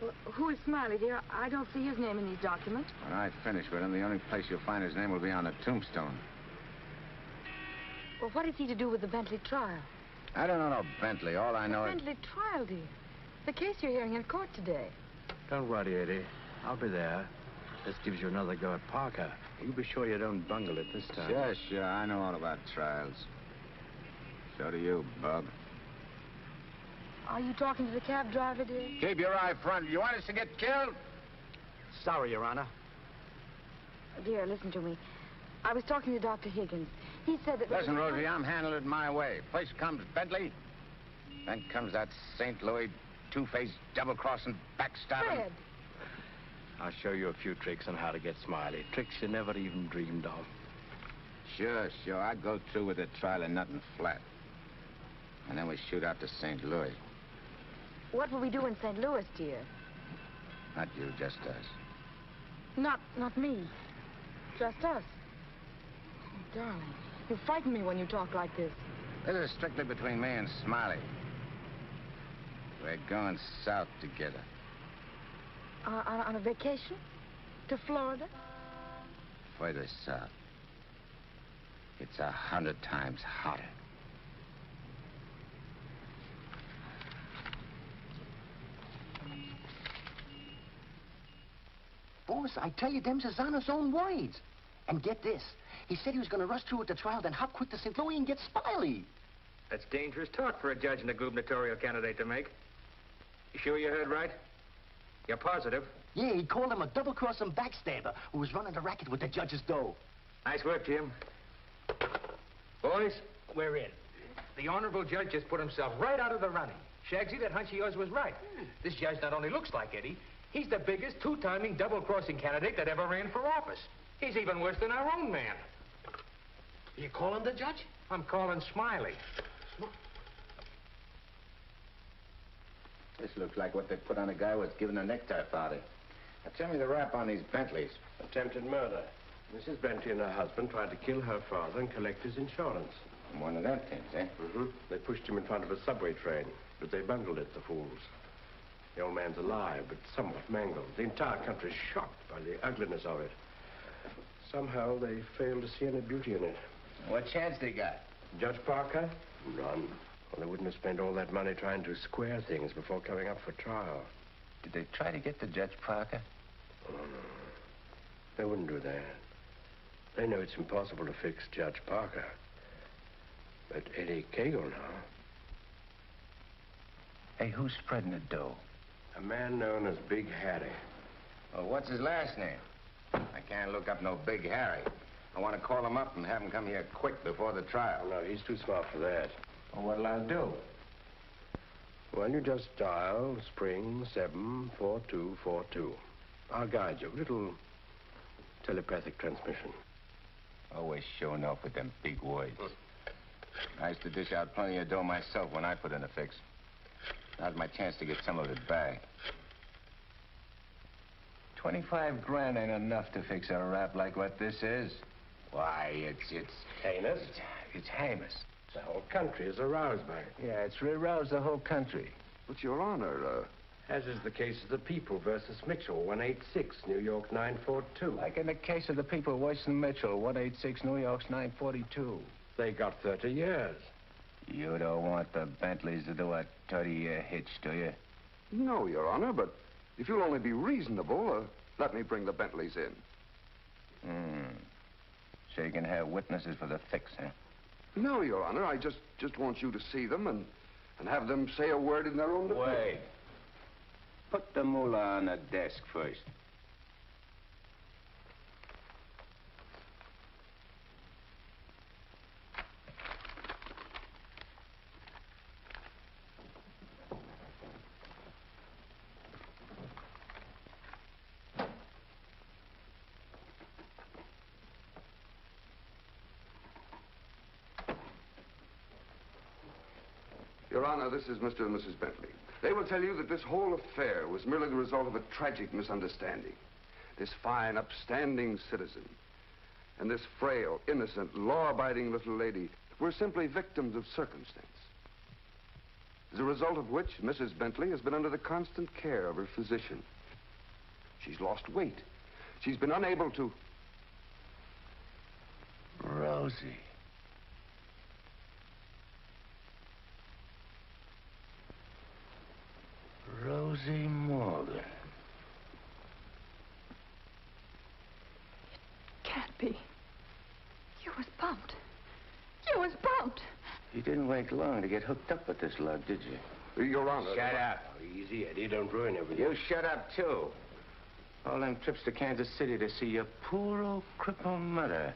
Well, who is Smiley, dear? I don't see his name in these documents. When I finish with him, the only place you'll find his name will be on the tombstone. Well, what is he to do with the Bentley trial? I don't know no Bentley. All I know is... Bentley trial, dear. The case you're hearing in court today. Don't worry, Eddie. I'll be there. This gives you another go at Parker. You be sure you don't bungle it this time. Sure. I know all about trials. So do you, Bub. Are you talking to the cab driver, dear? Keep your eye front. You want us to get killed? Sorry, Your Honor. Dear, listen to me. I was talking to Dr. Higgins. He said that... Listen, Rosie, I'm handling it my way. First comes Bentley. Then comes that St. Louis two-faced, double-crossing, backstabbing... Fred! I'll show you a few tricks on how to get Smiley. Tricks you never even dreamed of. Sure. I'd go through with the trial and nothing flat. And then we shoot out to St. Louis. What will we do in St. Louis, dear? Not you, just us. Not me. Just us. Oh, darling, you frighten me when you talk like this. This is strictly between me and Smiley. We're going south together. On a vacation? To Florida? Further south. It's 100 times hotter. Boss, I tell you, them's his honor's own words. And get this. He said he was going to rush through with the trial, then hop quick to St. Louis and get Smiley. That's dangerous talk for a judge and a gubernatorial candidate to make. You sure you heard right? You're positive? Yeah, he called him a double-crossing backstabber who was running the racket with the judge's dough. Nice work, Jim. Boys, we're in. The honorable judge just put himself right out of the running. Shagsy, that hunch of yours was right. This judge not only looks like Eddie, he's the biggest two-timing double-crossing candidate that ever ran for office. He's even worse than our own man. You calling the judge? I'm calling Smiley. This looks like what they put on a guy who was given a necktie party. Now, tell me the rap on these Bentleys. Attempted murder. Mrs. Bentley and her husband tried to kill her father and collect his insurance. One of them things, eh? Mm-hmm. They pushed him in front of a subway train, but they bungled it, the fools. The old man's alive, but somewhat mangled. The entire country's shocked by the ugliness of it. Somehow they failed to see any beauty in it. What chance they got? Judge Parker? None. Well, they wouldn't have spent all that money trying to square things before coming up for trial. Did they try to get to Judge Parker? Oh, no. They wouldn't do that. They know it's impossible to fix Judge Parker. But Eddie Cagle now. Hey, who's spreading the dough? A man known as Big Harry. Well, what's his last name? I can't look up no Big Harry. I want to call him up and have him come here quick before the trial. No, he's too smart for that. Well, what'll I do? Well, you just dial spring 74242. I'll guide you. Little telepathic transmission. Always showing off with them big words. I used to dish out plenty of dough myself when I put in a fix. Now's my chance to get some of it back. 25 grand ain't enough to fix a rap like what this is. Why, it's heinous. It's heinous. The whole country is aroused by it. Yeah, it's aroused the whole country. But, Your Honor, as is the case of the People versus Mitchell, 186, New York 942. Like in the case of the People, Weston Mitchell, 186, New York's 942. They got 30 years. You don't want the Bentleys to do a 30-year hitch, do you? No, Your Honor, but if you'll only be reasonable, let me bring the Bentleys in. So you can have witnesses for the fix, huh? No, Your Honor, I just want you to see them and have them say a word in their own defense. Wait. Put the mullah on the desk first. Your Honor, this is Mr. and Mrs. Bentley. They will tell you that this whole affair was merely the result of a tragic misunderstanding. This fine, upstanding citizen and this frail, innocent, law-abiding little lady were simply victims of circumstance. As a result of which, Mrs. Bentley has been under the constant care of her physician. She's lost weight. She's been unable to... Rosie. Rosie Morgan. Can't be. You was bumped. You was bumped. You didn't wait long to get hooked up with this lug, did you? Your Honor. Shut up. Easy, Eddie. Don't ruin everything. You shut up, too. All them trips to Kansas City to see your poor old crippled mother.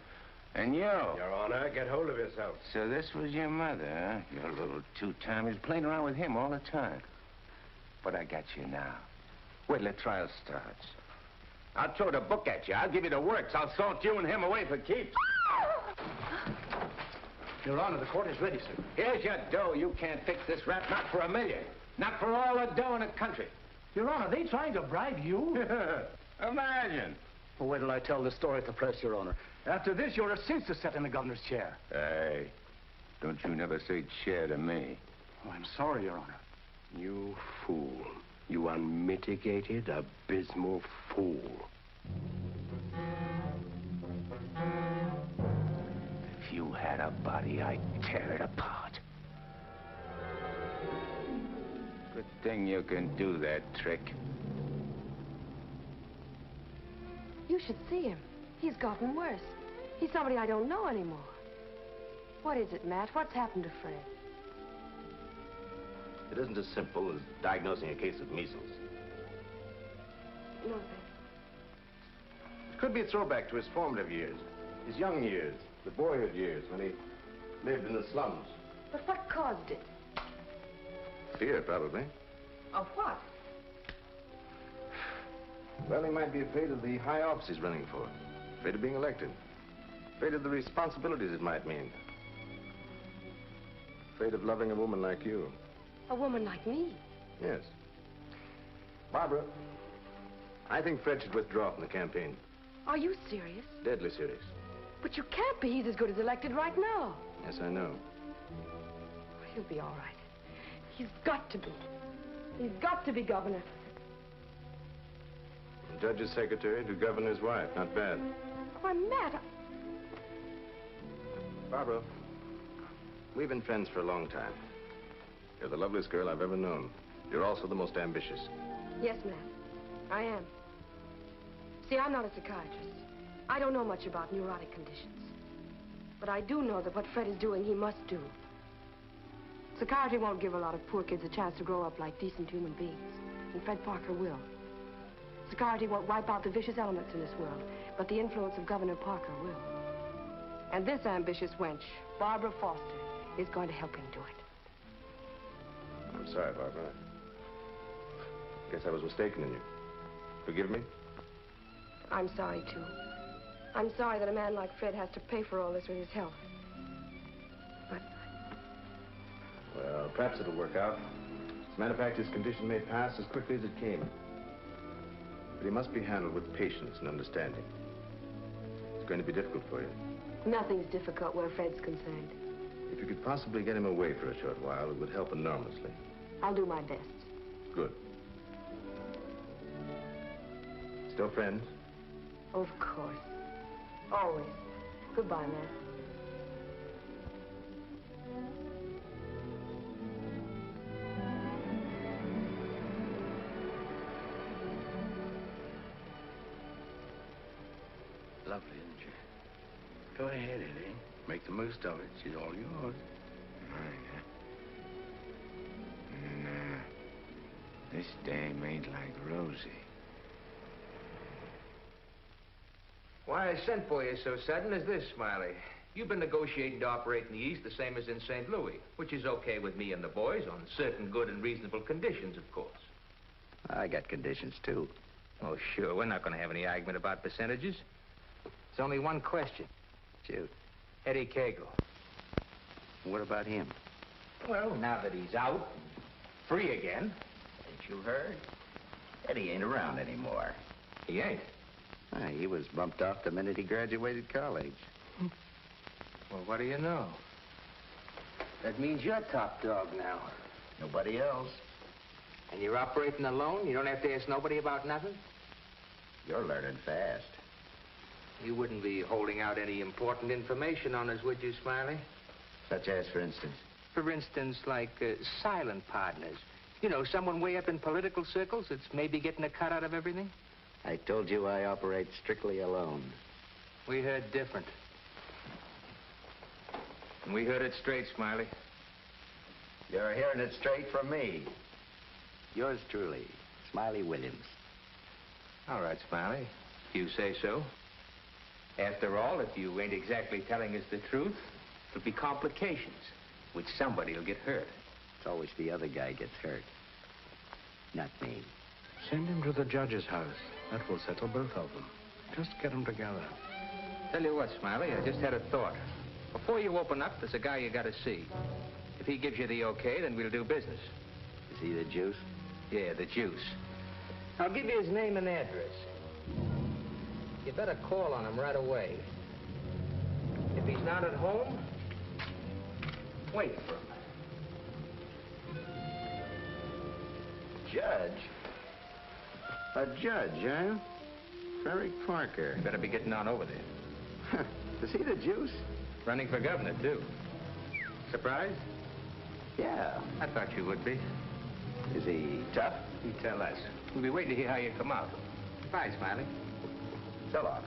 And you. Your Honor, get hold of yourself. So this was your mother, huh? Your little two-timers playing around with him all the time. But I got you now. Wait till the trial starts. I'll throw the book at you. I'll give you the works. I'll salt you and him away for keeps. Your Honor, the court is ready, sir. Here's your dough. You can't fix this rap, not for $1 million. Not for all the dough in the country. Your Honor, they trying to bribe you? Imagine. Well, wait till I tell the story at the press, Your Honor. After this, you're a cinch to sit in the governor's chair. Hey, don't you never say chair to me. Oh, I'm sorry, Your Honor. You fool. You unmitigated, abysmal fool. If you had a body, I'd tear it apart. Good thing you can do that trick. You should see him. He's gotten worse. He's somebody I don't know anymore. What is it, Matt? What's happened to Fred? It isn't as simple as diagnosing a case of measles. No, It could be a throwback to his formative years, his young years, the boyhood years when he lived in the slums. but what caused it? Fear, probably. Of what? Well, he might be afraid of the high office he's running for, afraid of being elected, afraid of the responsibilities it might mean, afraid of loving a woman like you. A woman like me? Yes. Barbara, I think Fred should withdraw from the campaign. Are you serious? Deadly serious. But you can't be. He's as good as elected right now. Yes, I know. He'll be all right. He's got to be. He's got to be governor. The judge's secretary to governor's wife. Not bad. Why, Matt, Barbara, we've been friends for a long time. You're the loveliest girl I've ever known. You're also the most ambitious. Yes, Matt, I am. See, I'm not a psychiatrist. I don't know much about neurotic conditions. But I do know that what Fred is doing, he must do. Psychiatry won't give a lot of poor kids a chance to grow up like decent human beings. And Fred Parker will. Psychiatry won't wipe out the vicious elements in this world, but the influence of Governor Parker will. And this ambitious wench, Barbara Foster, is going to help him do it. I'm sorry, Barbara. I guess I was mistaken in you. Forgive me? I'm sorry, too. I'm sorry that a man like Fred has to pay for all this with his health. But Well, perhaps it'll work out. As a matter of fact, his condition may pass as quickly as it came. But he must be handled with patience and understanding. It's going to be difficult for you. nothing's difficult where Fred's concerned. If you could possibly get him away for a short while, it would help enormously. I'll do my best. Good. Still friends? Of course. Always. Goodbye, Matt. Lovely, isn't she? Go ahead, Eddie. Make the most of it. She's all yours. Nah. This dame ain't like Rosie. Why I sent for you so sudden is this, Smiley. You've been negotiating to operate in the East the same as in St. Louis, which is okay with me and the boys on certain good and reasonable conditions, of course. I got conditions, too. Oh, sure. We're not going to have any argument about percentages. It's only one question. Shoot. Eddie Cagle. What about him? Well, now that he's out, free again. Ain't you heard? Eddie ain't around anymore. He ain't. He was bumped off the minute he graduated college. Well, what do you know? That means you're top dog now. Nobody else. And you're operating alone? You don't have to ask nobody about nothing? You're learning fast. You wouldn't be holding out any important information on us, would you, Smiley? Such as, for instance? For instance, like silent partners. You know, someone way up in political circles that's maybe getting a cut out of everything? I told you I operate strictly alone. We heard different. And we heard it straight, Smiley. You're hearing it straight from me. Yours truly, Smiley Williams. All right, Smiley. If you say so. After all, if you ain't exactly telling us the truth, there'll be complications, which somebody will get hurt. It's always the other guy gets hurt. Not me. Send him to the judge's house. That will settle both of them. Just get them together. Tell you what, Smiley, I just had a thought. Before you open up, there's a guy you gotta see. If he gives you the okay, then we'll do business. Is he the juice? Yeah, the juice. I'll give you his name and address. You better call on him right away. If he's not at home, wait for him. Judge? A judge, huh? Ferric Parker. You better be getting on over there. Is he the juice? Running for governor, too. Surprised? Yeah. I thought you would be. Is he tough? You tell us. We'll be waiting to hear how you come out. Bye, Smiley. So long.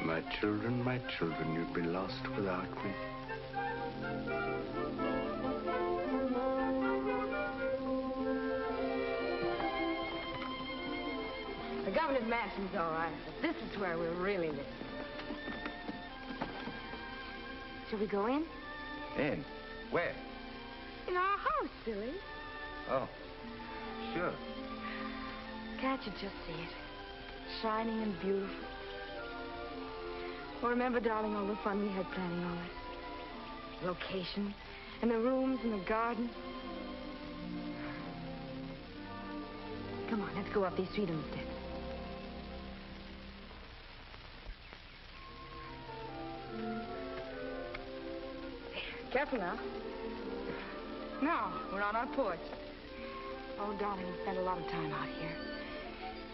My children, you'd be lost without me. The governor's mansion's all right, but this is where we'll really live. Shall we go in? In? Where? In our house, silly. Oh, sure. Can't you just see it? Shining and beautiful. Well, remember, darling, all the fun we had planning all this? Location, and the rooms, and the garden. Come on, let's go up these Freedom steps. Careful now. Now, we're on our porch. Oh, darling, we spend a lot of time out here.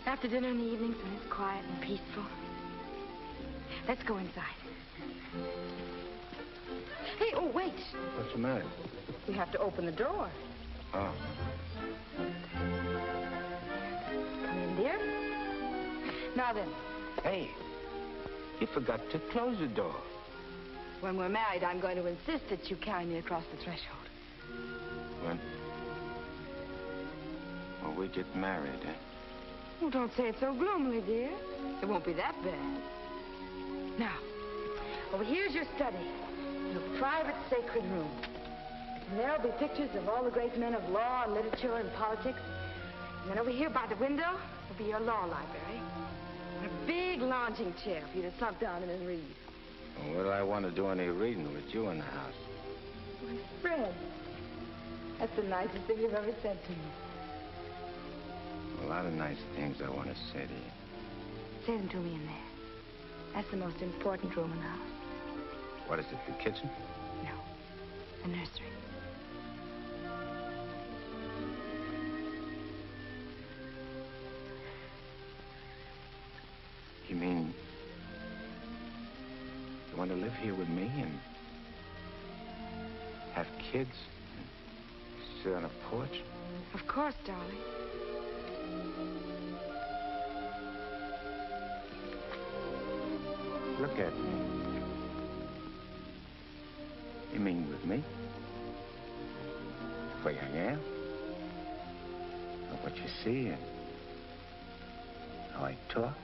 After dinner in the evenings when it's quiet and peaceful. Let's go inside. Hey, oh, wait. What's the matter? We have to open the door. Oh. Come in, dear. Now then. Hey, you forgot to close the door. When we're married, I'm going to insist that you carry me across the threshold. When? Well, we get married, eh? Oh, don't say it so gloomily, dear. It won't be that bad. Now, over here's your study. Your private sacred room. And there'll be pictures of all the great men of law and literature and politics. And then over here by the window will be your law library. And a big lounging chair for you to slump down in and read. Well, what do I want to do any reading with you in the house? My Fred, that's the nicest thing you've ever said to me. A lot of nice things I want to say to you. Say them to me in there. That's the most important room in the house. What is it, the kitchen? No, the nursery. You mean you want to live here with me and have kids and sit on a porch? Of course, darling. Look at me. You mean with me? The way I am? Or what you see and how I talk?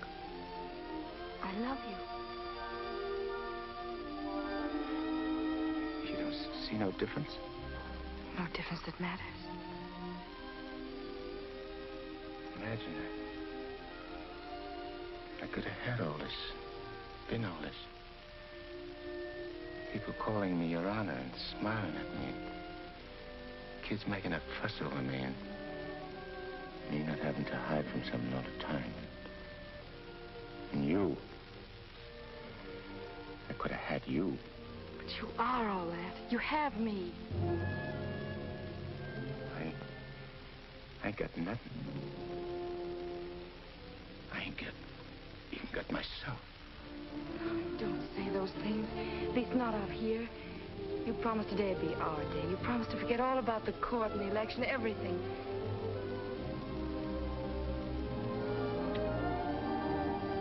I love you. You don't see no difference? No difference that matters. Imagine that. I could have had all this, been all this. People calling me Your Honor and smiling at me. Kids making a fuss over me and me not having to hide from something all the time. And you. I could have had you. But you are all that. You have me. I ain't got nothing. I ain't even got myself. Don't say those things. At least not out here. You promised today'd be our day. You promised to forget all about the court and the election, everything.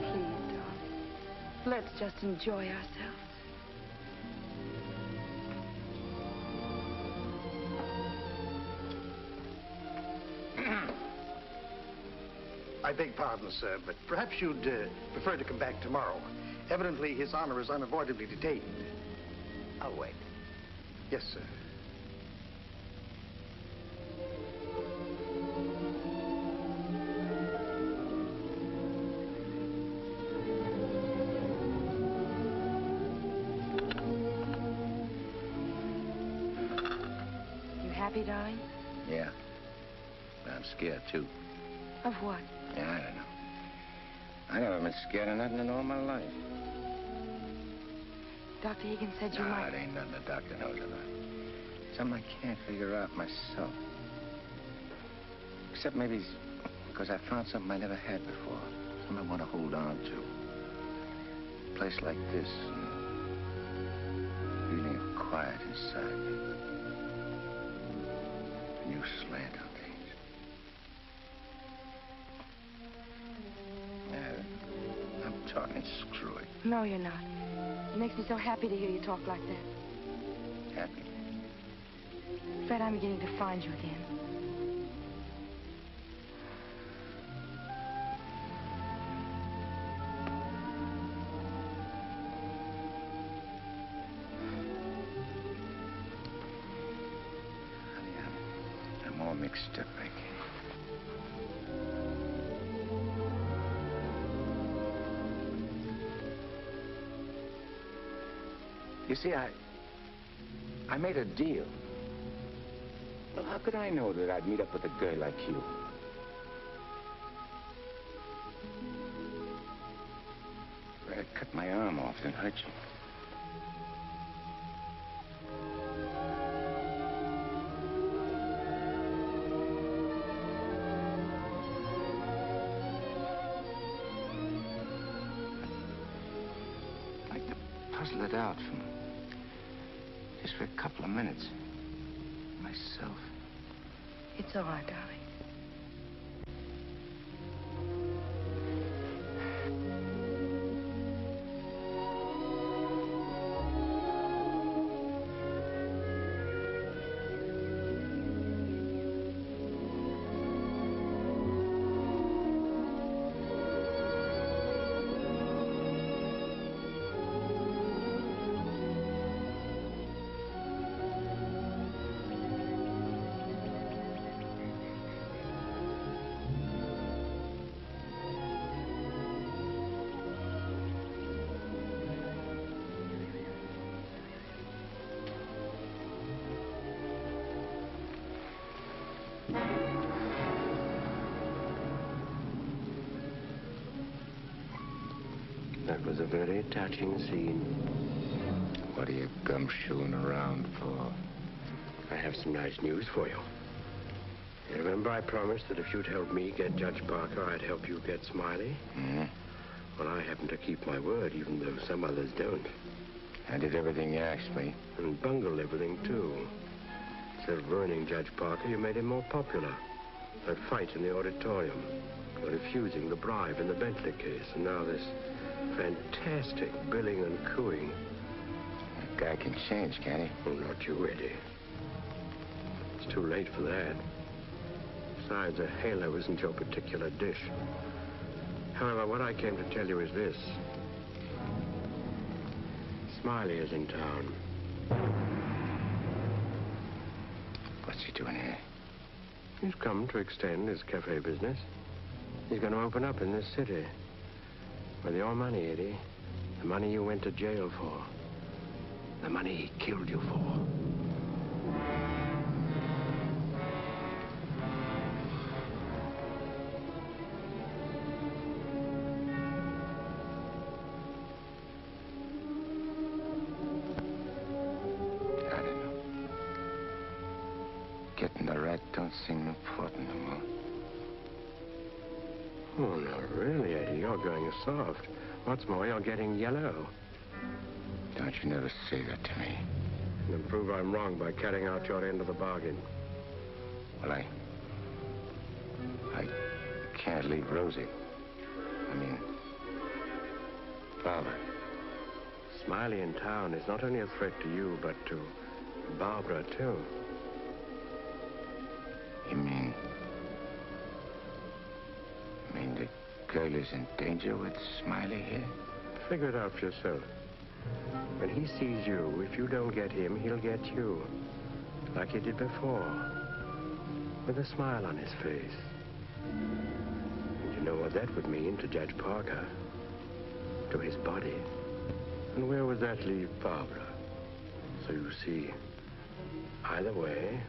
Please, darling. Let's just enjoy ourselves. I beg pardon, sir, but perhaps you'd prefer to come back tomorrow. Evidently, His Honor is unavoidably detained. I'll wait. Yes, sir. You happy, darling? Yeah. But I'm scared, too. Of what? Yeah, I don't know. I never been scared of nothing in all my life. Dr. Higgins said you might... it ain't nothing the doctor knows about. Something I can't figure out myself. Except maybe it's because I found something I never had before. Something I want to hold on to. A place like this. Feeling of quiet inside me. A new slant on things. I'm talking screwy. No, you're not. It makes me so happy to hear you talk like that. Happy? Fred, I'm beginning to find you again. Honey, I'm all mixed up, Rick. You see, I made a deal. Well, how could I know that I'd meet up with a girl like you? If I'd cut my arm off and hurt you. I'd like to puzzle it out from just for a couple of minutes. Myself. It's all right, darling. That was a very touching scene. What are you gumshoeing around for? I have some nice news for you. You remember I promised that if you'd help me get Judge Parker, I'd help you get Smiley? Mm-hmm. Well, I happen to keep my word, even though some others don't. I did everything you asked me. And bungled everything, too. Instead of ruining Judge Parker, you made him more popular. That fight in the auditorium, refusing the bribe in the Bentley case, and now this fantastic billing and cooing. That guy can change, can't he? Oh, not you, Eddie. It's too late for that. Besides, a halo isn't your particular dish. However, what I came to tell you is this. Smiley is in town. What's he doing here? He's come to extend his cafe business. He's going to open up in this city. With your money, Eddie. The money you went to jail for. The money he killed you for. Getting the rat don't seem important no more. Oh, no, really, Eddie, you're going soft. What's more, you're getting yellow. Don't you never say that to me. Then prove I'm wrong by carrying out your end of the bargain. Well, I can't leave Rosie. I mean, Barbara. Smiley in town is not only a threat to you, but to Barbara, too. You mean the girl is in danger with Smiley here? Figure it out for yourself. When he sees you, if you don't get him, he'll get you. Like he did before. With a smile on his face. And you know what that would mean to Judge Parker. To his body. And where would that leave Barbara? So you see, either way,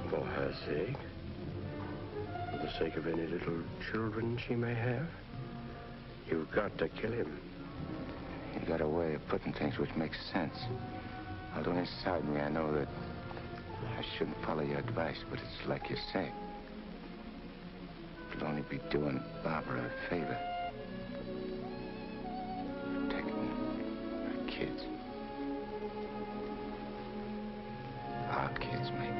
for her sake, for the sake of any little children she may have, you've got to kill him. You got a way of putting things which makes sense. Although inside me I know that I shouldn't follow your advice, but it's like you say. It'll only be doing Barbara a favor. Protecting her kids. Our kids, maybe.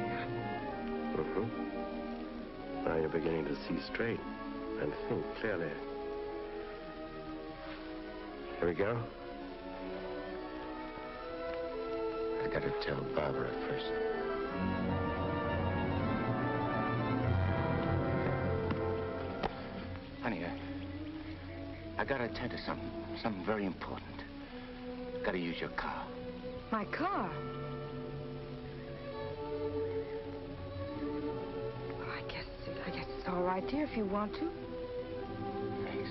Now you're beginning to see straight and think clearly. Here we go. I gotta tell Barbara first. Honey, I gotta attend to something very important. Gotta use your car. My car? Well, I guess it's all right, dear, if you want to. Thanks.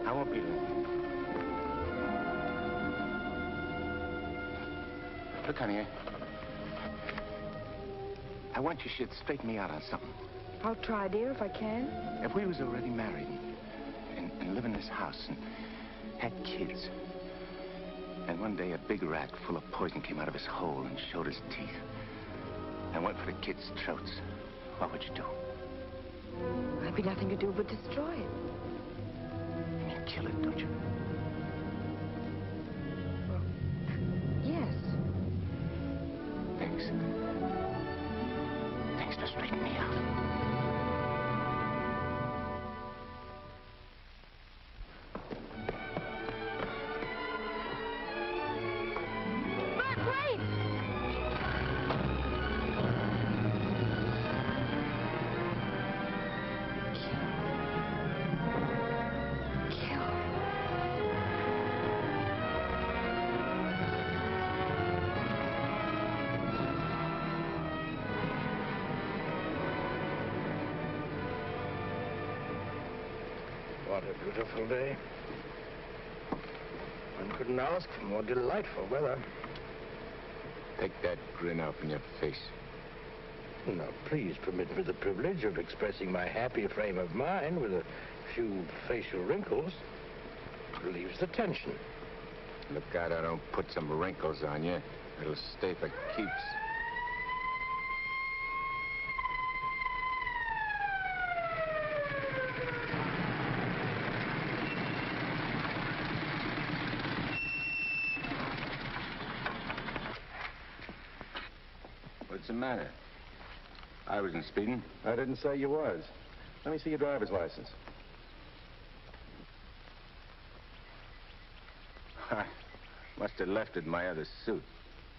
I won't be long. Look, honey, I want you should straighten me out on something. I'll try, dear, if I can. If we was already married and live in this house and had kids, and one day a big rat full of poison came out of his hole and showed his teeth and went for the kids' throats, what would you do? There'd be nothing to do but destroy it. And you kill it, don't you? Well, yes. Thanks. Thanks for straightening me out. What a beautiful day. One couldn't ask for more delightful weather. Take that grin off in your face. Now, please permit me the privilege of expressing my happy frame of mind with a few facial wrinkles. Relieves the tension. Look out I don't put some wrinkles on you. It'll stay for keeps. What's the matter? I wasn't speeding. I didn't say you was. Let me see your driver's license. I must have left it in my other suit.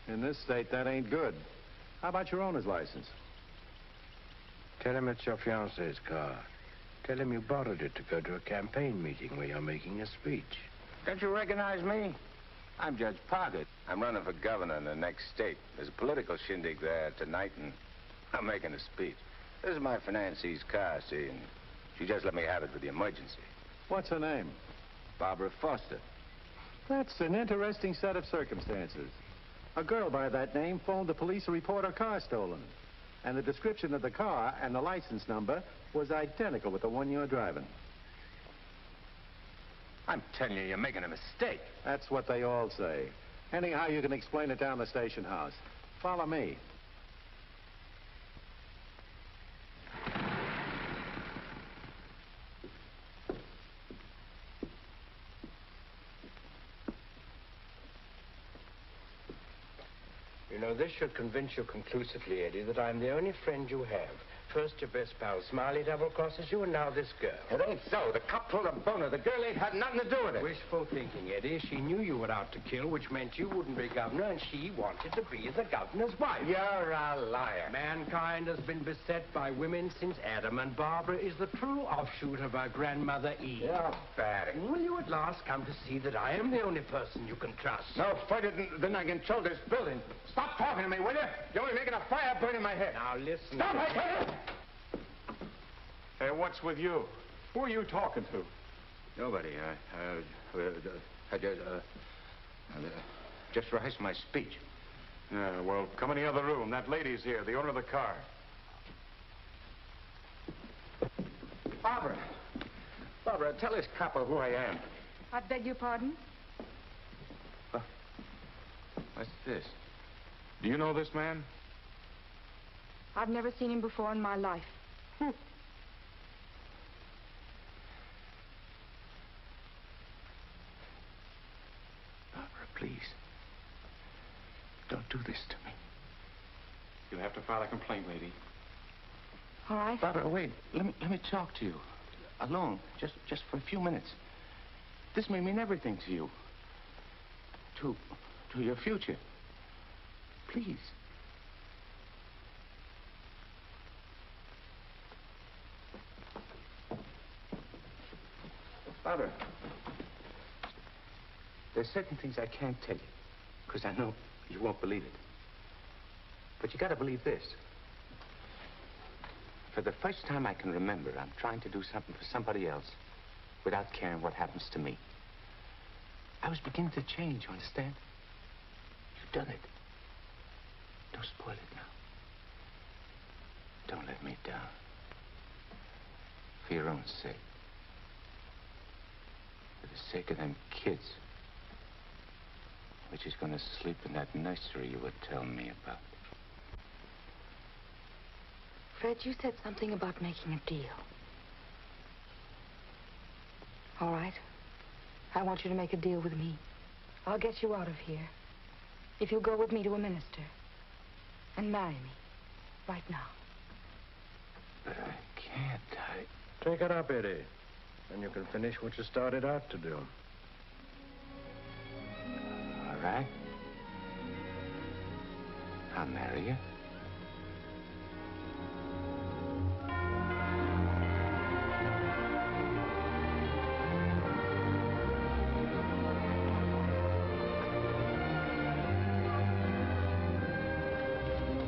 In this state, that ain't good. How about your owner's license? Tell him it's your fiancé's car. Tell him you borrowed it to go to a campaign meeting where you're making a speech. Don't you recognize me? I'm Judge Parker. I'm running for governor in the next state. There's a political shindig there tonight, and I'm making a speech. This is my fiancee's car, see, and she just let me have it for the emergency. What's her name? Barbara Foster. That's an interesting set of circumstances. A girl by that name phoned the police to report her car stolen. And the description of the car and the license number was identical with the one you're driving. I'm telling you, you're making a mistake. That's what they all say. Anyhow, you can explain it down the station house. Follow me. You know, this should convince you conclusively, Eddie, that I'm the only friend you have. First, your best pal Smiley double-crosses you, and now this girl. It ain't so. The cop pulled a boner. The girl ain't had nothing to do with it. Wishful thinking, Eddie. She knew you were out to kill, which meant you wouldn't be governor, and she wanted to be the governor's wife. You're a liar. Mankind has been beset by women since Adam, and Barbara is the true offshoot of our grandmother Eve. You're bad. Will you at last come to see that I am the only person you can trust? No further than I can control this building. Stop talking to me, will you? You're only making a fire burn in my head. Now, listen. Stop, I tell you! Hey, what's with you? Who are you talking to? Nobody. I just rehearsed my speech. Yeah, well, come in the other room. That lady's here, the owner of the car. Barbara. Barbara, tell this copper who I am. I beg your pardon? What's this? Do you know this man? I've never seen him before in my life. Please. Don't do this to me. You'll have to file a complaint, lady. All right. Barbara, wait. Let me talk to you. Alone. Just for a few minutes. This may mean everything to you. To your future. Please. Barbara. There's certain things I can't tell you, because I know you won't believe it. But you gotta believe this. For the first time I can remember, I'm trying to do something for somebody else without caring what happens to me. I was beginning to change, you understand? You've done it. Don't spoil it now. Don't let me down. For your own sake. For the sake of them kids. Which is going to sleep in that nursery you were telling me about. Fred, you said something about making a deal. All right. I want you to make a deal with me. I'll get you out of here. If you'll go with me to a minister. And marry me. Right now. But I can't. Take it up, Eddie. And you can finish what you started out to do. All right. I'll marry you.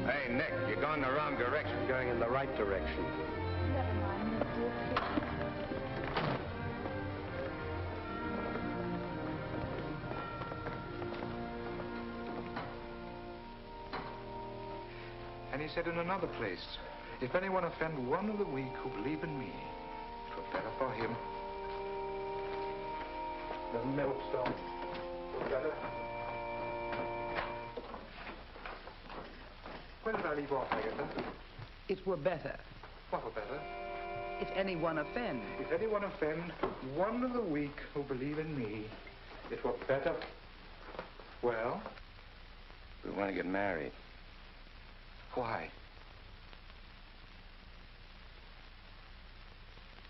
Hey, Nick, you're going the wrong direction. Going in the right direction. Never mind, Mister. And he said in another place, if anyone offend one of the weak who believe in me, it were better for him. The millstone. Better. Where did I leave off, Agatha? It were better What were better? if anyone offend. If anyone offend one of the weak who believe in me, it were better. Well? We want to get married. Why?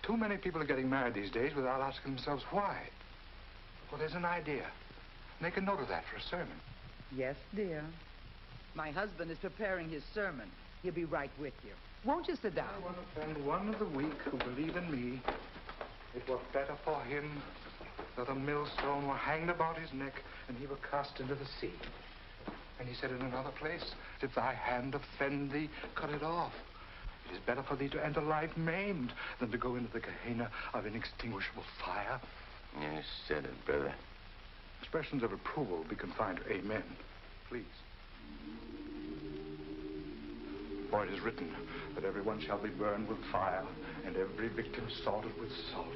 Too many people are getting married these days without asking themselves why. Well, there's an idea. Make a note of that for a sermon. Yes, dear. My husband is preparing his sermon. He'll be right with you. Won't you sit down? I want to offend one of the weak who believe in me. It were better for him that a millstone were hanged about his neck and he were cast into the sea. And he said in another place, if thy hand offend thee, cut it off. It is better for thee to enter life maimed than to go into the Gehenna of inextinguishable fire. You said it, brother. expressions of approval be confined to amen. Please. For it is written that everyone shall be burned with fire, and every victim salted with salt.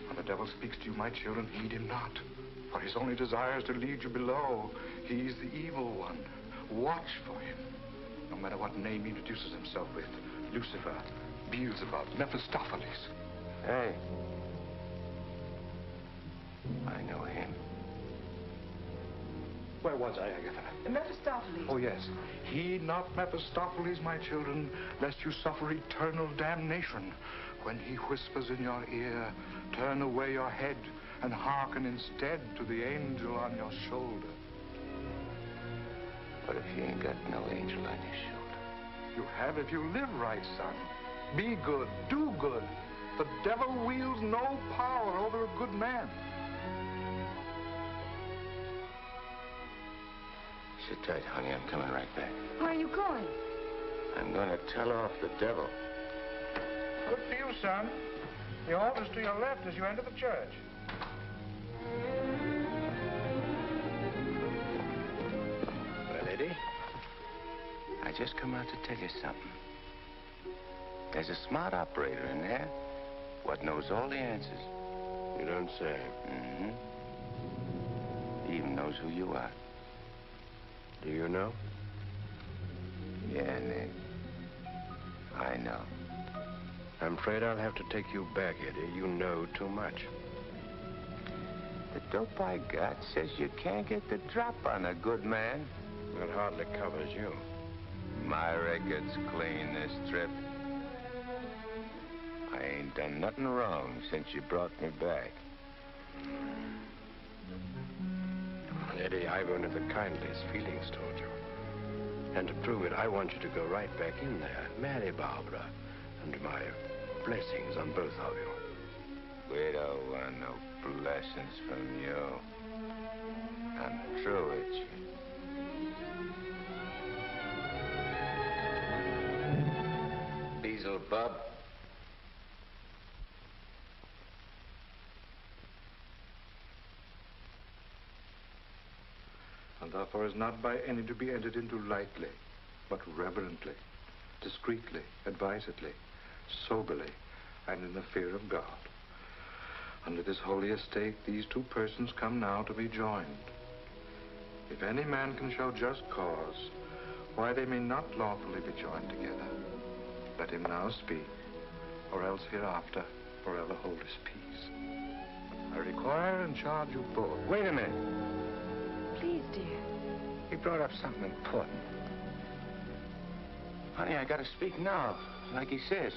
When the devil speaks to you, my children, heed him not. For his only desire is to lead you below. He's the evil one. Watch for him. No matter what name he introduces himself with. Lucifer, Beelzebub, Mephistopheles. Hey. I know him. Where was I, Agatha? Mephistopheles. Oh, yes. Heed not Mephistopheles, my children, lest you suffer eternal damnation. When he whispers in your ear, turn away your head and hearken instead to the angel on your shoulder. But if you ain't got no angel on your shoulder? You have if you live right, son. Be good, do good. The devil wields no power over a good man. Sit tight, honey. I'm coming right back. Where are you going? I'm going to tell off the devil. Good for you, son. The altar's to your left as you enter the church. Well, Eddie, I just come out to tell you something. There's a smart operator in there what knows all the answers. You don't say. Mm-hmm. He even knows who you are. Do you know? Yeah, Nick. I know. I'm afraid I'll have to take you back, Eddie. You know too much. The dope I got says you can't get the drop on a good man. That hardly covers you. My record's clean this trip. I ain't done nothing wrong since you brought me back. Eddie, I've only the kindliest feelings toward you. And to prove it, I want you to go right back in there, marry Barbara, and my blessings on both of you. We don't want no blessings from you. I'm through with you. Beelzebub. And therefore is not by any to be entered into lightly, but reverently, discreetly, advisedly, soberly, and in the fear of God. Under this holy estate, these two persons come now to be joined. If any man can show just cause why they may not lawfully be joined together, let him now speak, or else hereafter forever hold his peace. I require and charge you both. Wait a minute. Please, dear. He brought up something important. Honey, I gotta speak now, like he says.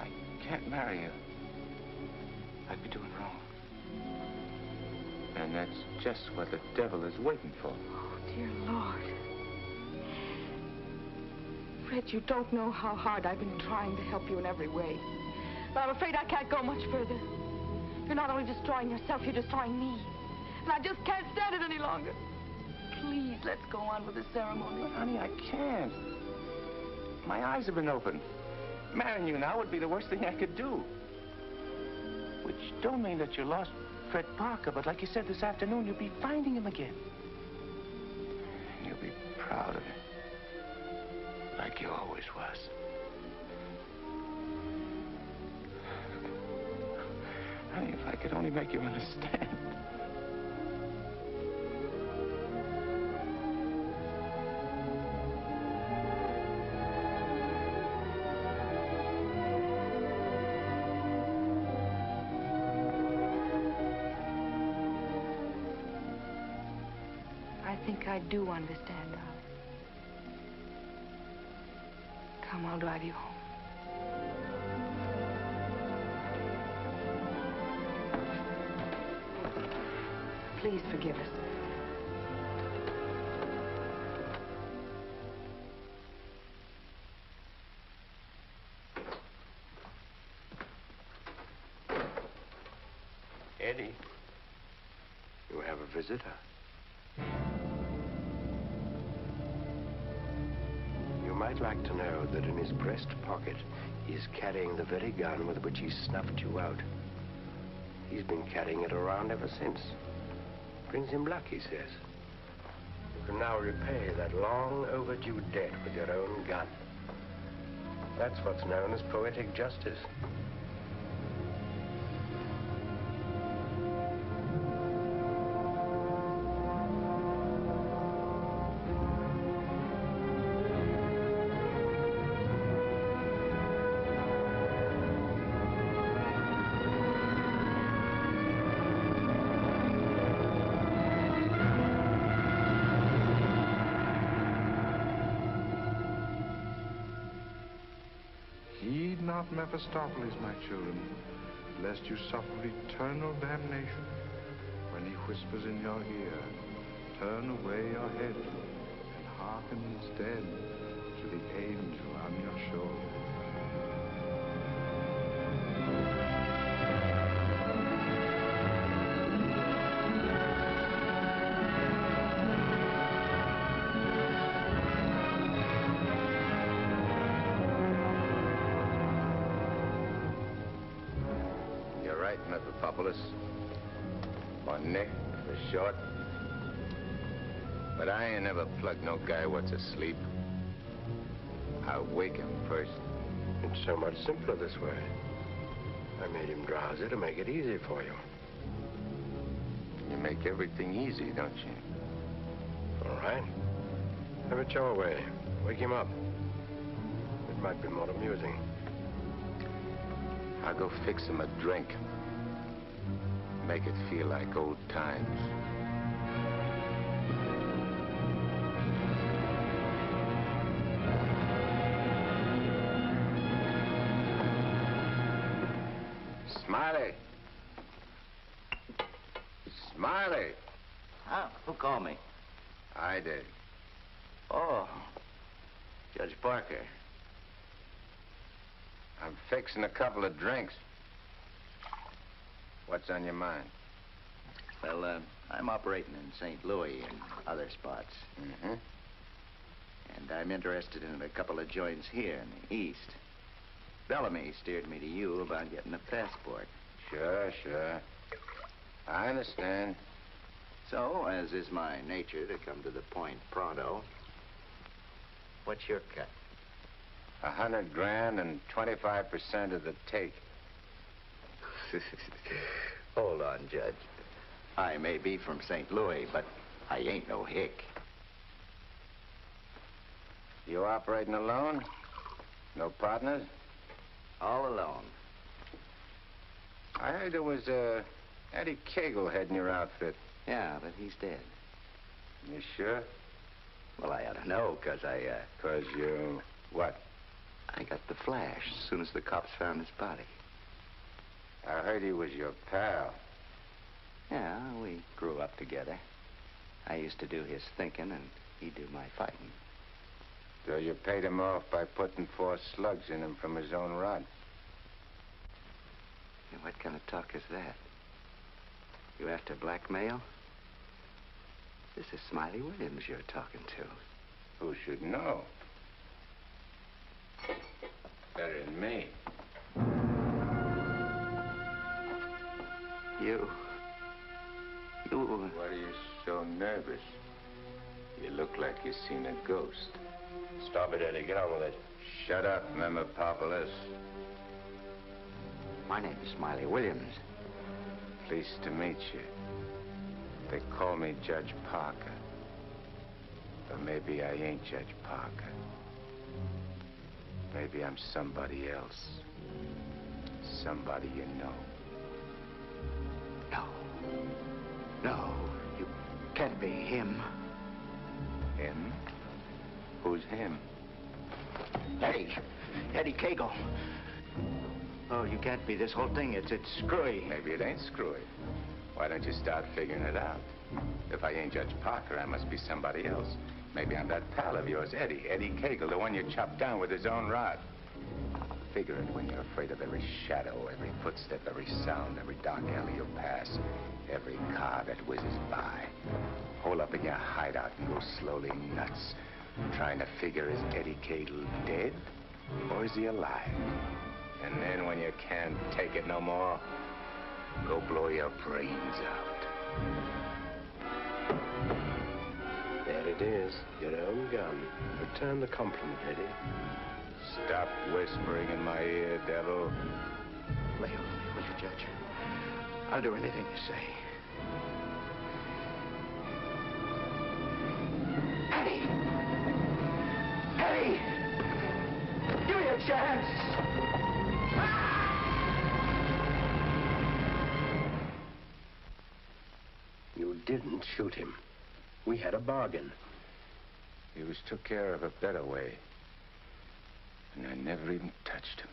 I can't marry you. I'd be doing wrong. And that's just what the devil is waiting for. Oh, dear Lord. Fred, you don't know how hard I've been trying to help you in every way. But I'm afraid I can't go much further. You're not only destroying yourself, you're destroying me. And I just can't stand it any longer. Please, let's go on with the ceremony. But, honey, I can't. My eyes have been opened. Marrying you now would be the worst thing I could do. Which don't mean that you lost Fred Parker, but like you said this afternoon, you'll be finding him again. And you'll be proud of him. Like you always was. Honey, if I could only make you understand. I think I do understand, darling. Come, I'll drive you home. Please forgive us. Eddie. You have a visitor. You might like to know that in his breast pocket, he is carrying the very gun with which he snuffed you out. He's been carrying it around ever since. Brings him luck, he says. You can now repay that long overdue debt with your own gun. That's what's known as poetic justice. Heed not Mephistopheles, my children, lest you suffer eternal damnation when he whispers in your ear, turn away your head and hearken instead to the angel on your shoulder. Mephistopheles, or Nick for short. But I ain't never plugged no guy what's asleep. I wake him first. It's so much simpler this way. I made him drowsy to make it easy for you. You make everything easy, don't you? All right. Have it your way. Wake him up. It might be more amusing. I'll go fix him a drink. Make it feel like old times. Smiley! Smiley! Huh? Who called me? I did. Oh, Judge Parker. I'm fixing a couple of drinks. What's on your mind? Well, I'm operating in St. Louis and other spots. Mm-hmm. And I'm interested in a couple of joints here in the East. Bellamy steered me to you about getting a passport. Sure. I understand. So, as is my nature to come to the point pronto, what's your cut? $100 grand and 25% of the take. Hold on, Judge. I may be from St. Louis, but I ain't no hick. You operating alone? No partners? All alone. I heard there was Eddie Cagle heading your outfit. Yeah, but he's dead. You sure? Well, I ought to know, because I, 'Cause you... what? I got the flash as soon as the cops found his body. I heard he was your pal. Yeah, we grew up together. I used to do his thinking, and he'd do my fighting. So you paid him off by putting 4 slugs in him from his own rod. Yeah, what kind of talk is that? You after blackmail? This is Smiley Williams you're talking to. Who should know? Better than me. You... What are you so nervous? You look like you've seen a ghost. Stop it, Eddie. Get on with it. Shut up, Mephistopheles. My name is Smiley Williams. Pleased to meet you. They call me Judge Parker. But maybe I ain't Judge Parker. Maybe I'm somebody else. Somebody you know. No, you can't be him. Him? Who's him? Eddie Cagle. Oh, you can't be. This whole thing, it's screwy. Maybe it ain't screwy. Why don't you start figuring it out? If I ain't Judge Parker, I must be somebody else. Maybe I'm that pal of yours, Eddie Cagle, the one you chopped down with his own rod. Figure it when you're afraid of every shadow, every footstep, every sound, every dark alley you pass, every car that whizzes by. Hole up in your hideout and go slowly nuts, trying to figure, is Eddie Cagle dead or is he alive? And then when you can't take it no more, Go blow your brains out. There it is, your own gun. Return the compliment, Eddie. Stop whispering in my ear, devil. Lay off me, will you, Judge? I'll do anything you say. Eddie! Eddie! Give me a chance! You didn't shoot him. We had a bargain. He was took care of a better way. And I never even touched him.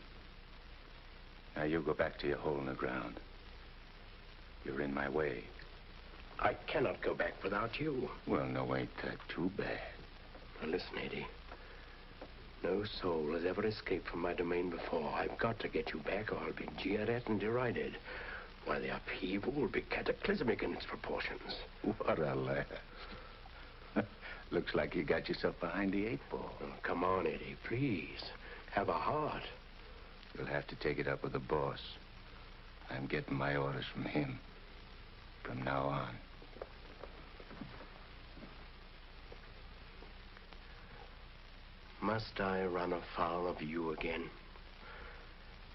Now you go back to your hole in the ground. You're in my way. I cannot go back without you. Well, no, ain't that too bad. Now listen, Eddie. No soul has ever escaped from my domain before. I've got to get you back or I'll be jeered at and derided. Why, the upheaval will be cataclysmic in its proportions. What a laugh. Looks like you got yourself behind the 8 ball. Oh, come on, Eddie, please. Have a heart. You'll have to take it up with the boss. I'm getting my orders from him. From now on. Must I run afoul of you again?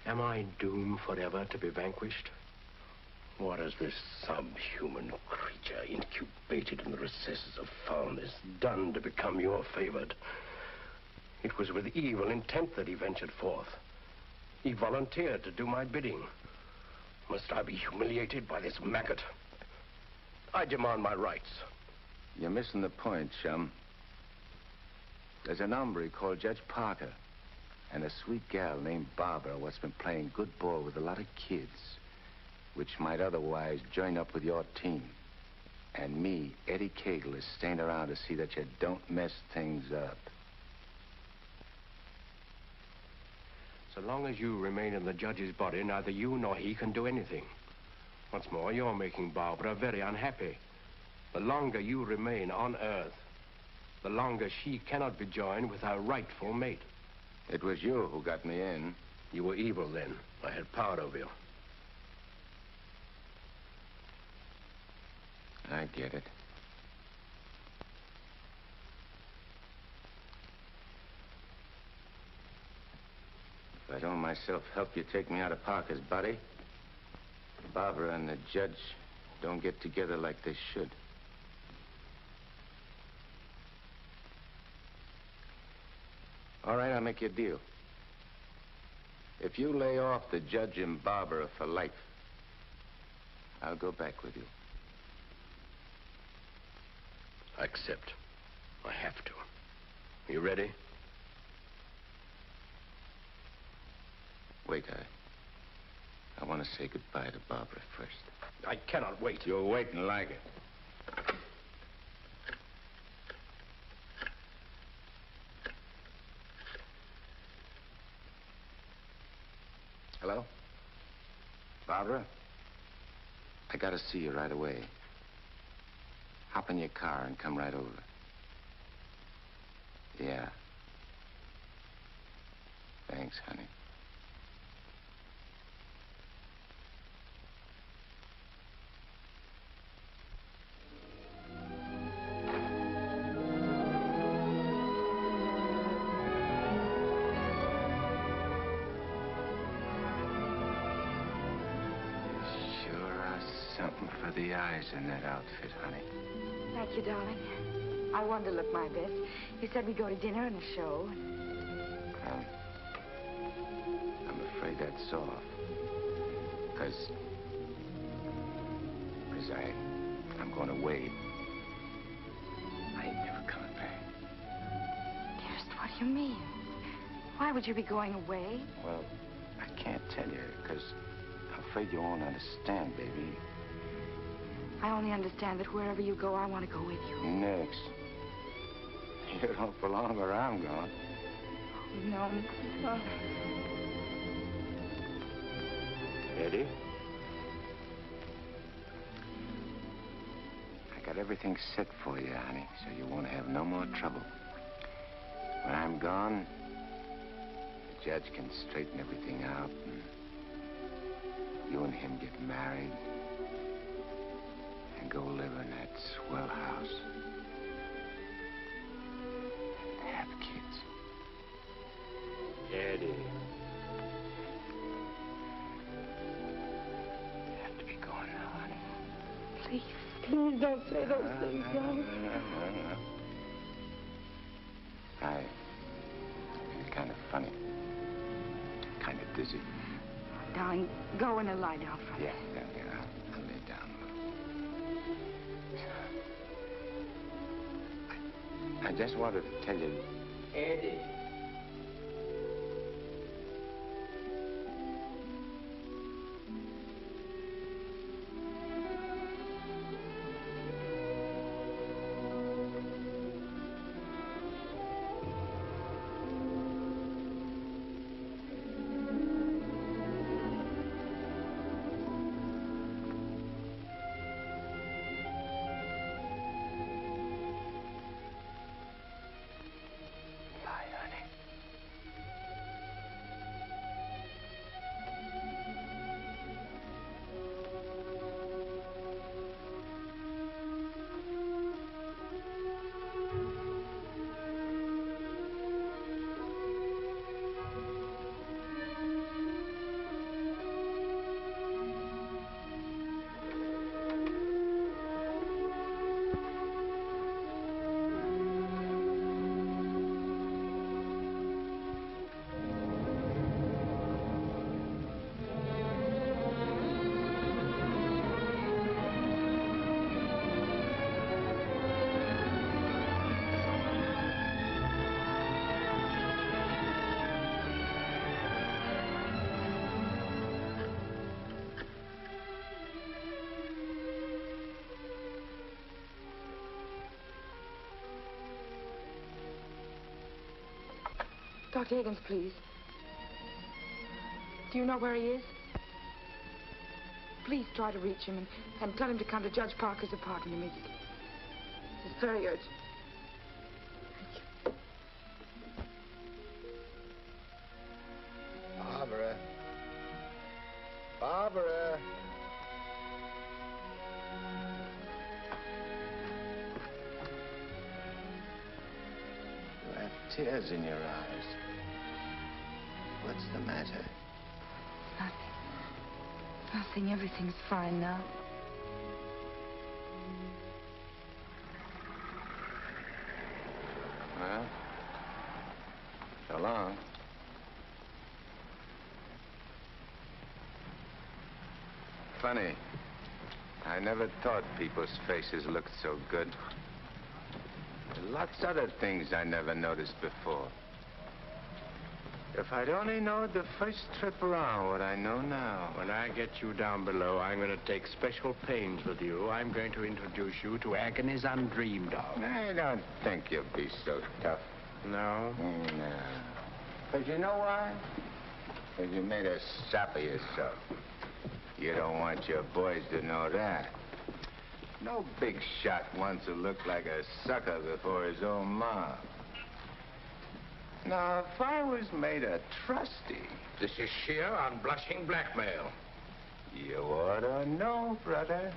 Am I doomed forever to be vanquished? What has this subhuman creature incubated in the recesses of foulness done to become your favored? It was with evil intent that he ventured forth. He volunteered to do my bidding. Must I be humiliated by this maggot? I demand my rights. You're missing the point, chum. There's an hombre called Judge Parker and a sweet gal named Barbara what's been playing good ball with a lot of kids, which might otherwise join up with your team. And me, Eddie Cagle, is staying around to see that you don't mess things up. So long as you remain in the judge's body, neither you nor he can do anything. Once more, you're making Barbara very unhappy. The longer you remain on Earth, the longer she cannot be joined with her rightful mate. It was you who got me in. You were evil then. I had power over you. I get it. If I don't myself help you take me out of Parker's body, Barbara and the judge don't get together like they should. All right, I'll make you a deal. If you lay off the judge and Barbara for life, I'll go back with you. I accept. I have to. Are you ready? Wait, I want to say goodbye to Barbara first. I cannot wait. You'll wait and like it. Hello? Barbara? I gotta see you right away. Hop in your car and come right over. Yeah. Thanks, honey. The eyes in that outfit, honey. Thank you, darling. I wanted to look my best. You said we'd go to dinner and a show. I'm afraid that's off. Because I'm going away. I ain't never coming back. Dearest, what do you mean? Why would you be going away? Well, I can't tell you, because I'm afraid you won't understand, baby. I only understand that wherever you go, I want to go with you. Next. You don't belong where I'm going. No, no. Eddie? I got everything set for you, honey, so you won't have no more trouble. When I'm gone, the judge can straighten everything out, and You and him get married and go live in that swell house and have kids. Eddie. You have to be going now, honey. Please, please don't say those things, darling. It's kind of funny. Kind of dizzy. Darling, go in and lie down for me. Yeah. I'll lay down. I just wanted to tell you... Eddie. Dr. Higgins, please. Do you know where he is? Please try to reach him and tell him to come to Judge Parker's apartment immediately. It's very urgent. Barbara. Barbara. You have tears in your eyes. What's the matter? Nothing. Everything's fine now. Well, so long. Funny. I never thought people's faces looked so good. Lots other things I never noticed before. If I'd only known the first trip around what I know now. When I get you down below, I'm going to take special pains with you. I'm going to introduce you to agonies undreamed of. I don't think you'll be so tough. No? No. But you know why? Because you made a sap of yourself. You don't want your boys to know that. No big shot wants to look like a sucker before his own mom. Now, if I was made a trustee... This is sheer unblushing blackmail. You ought to know, brother.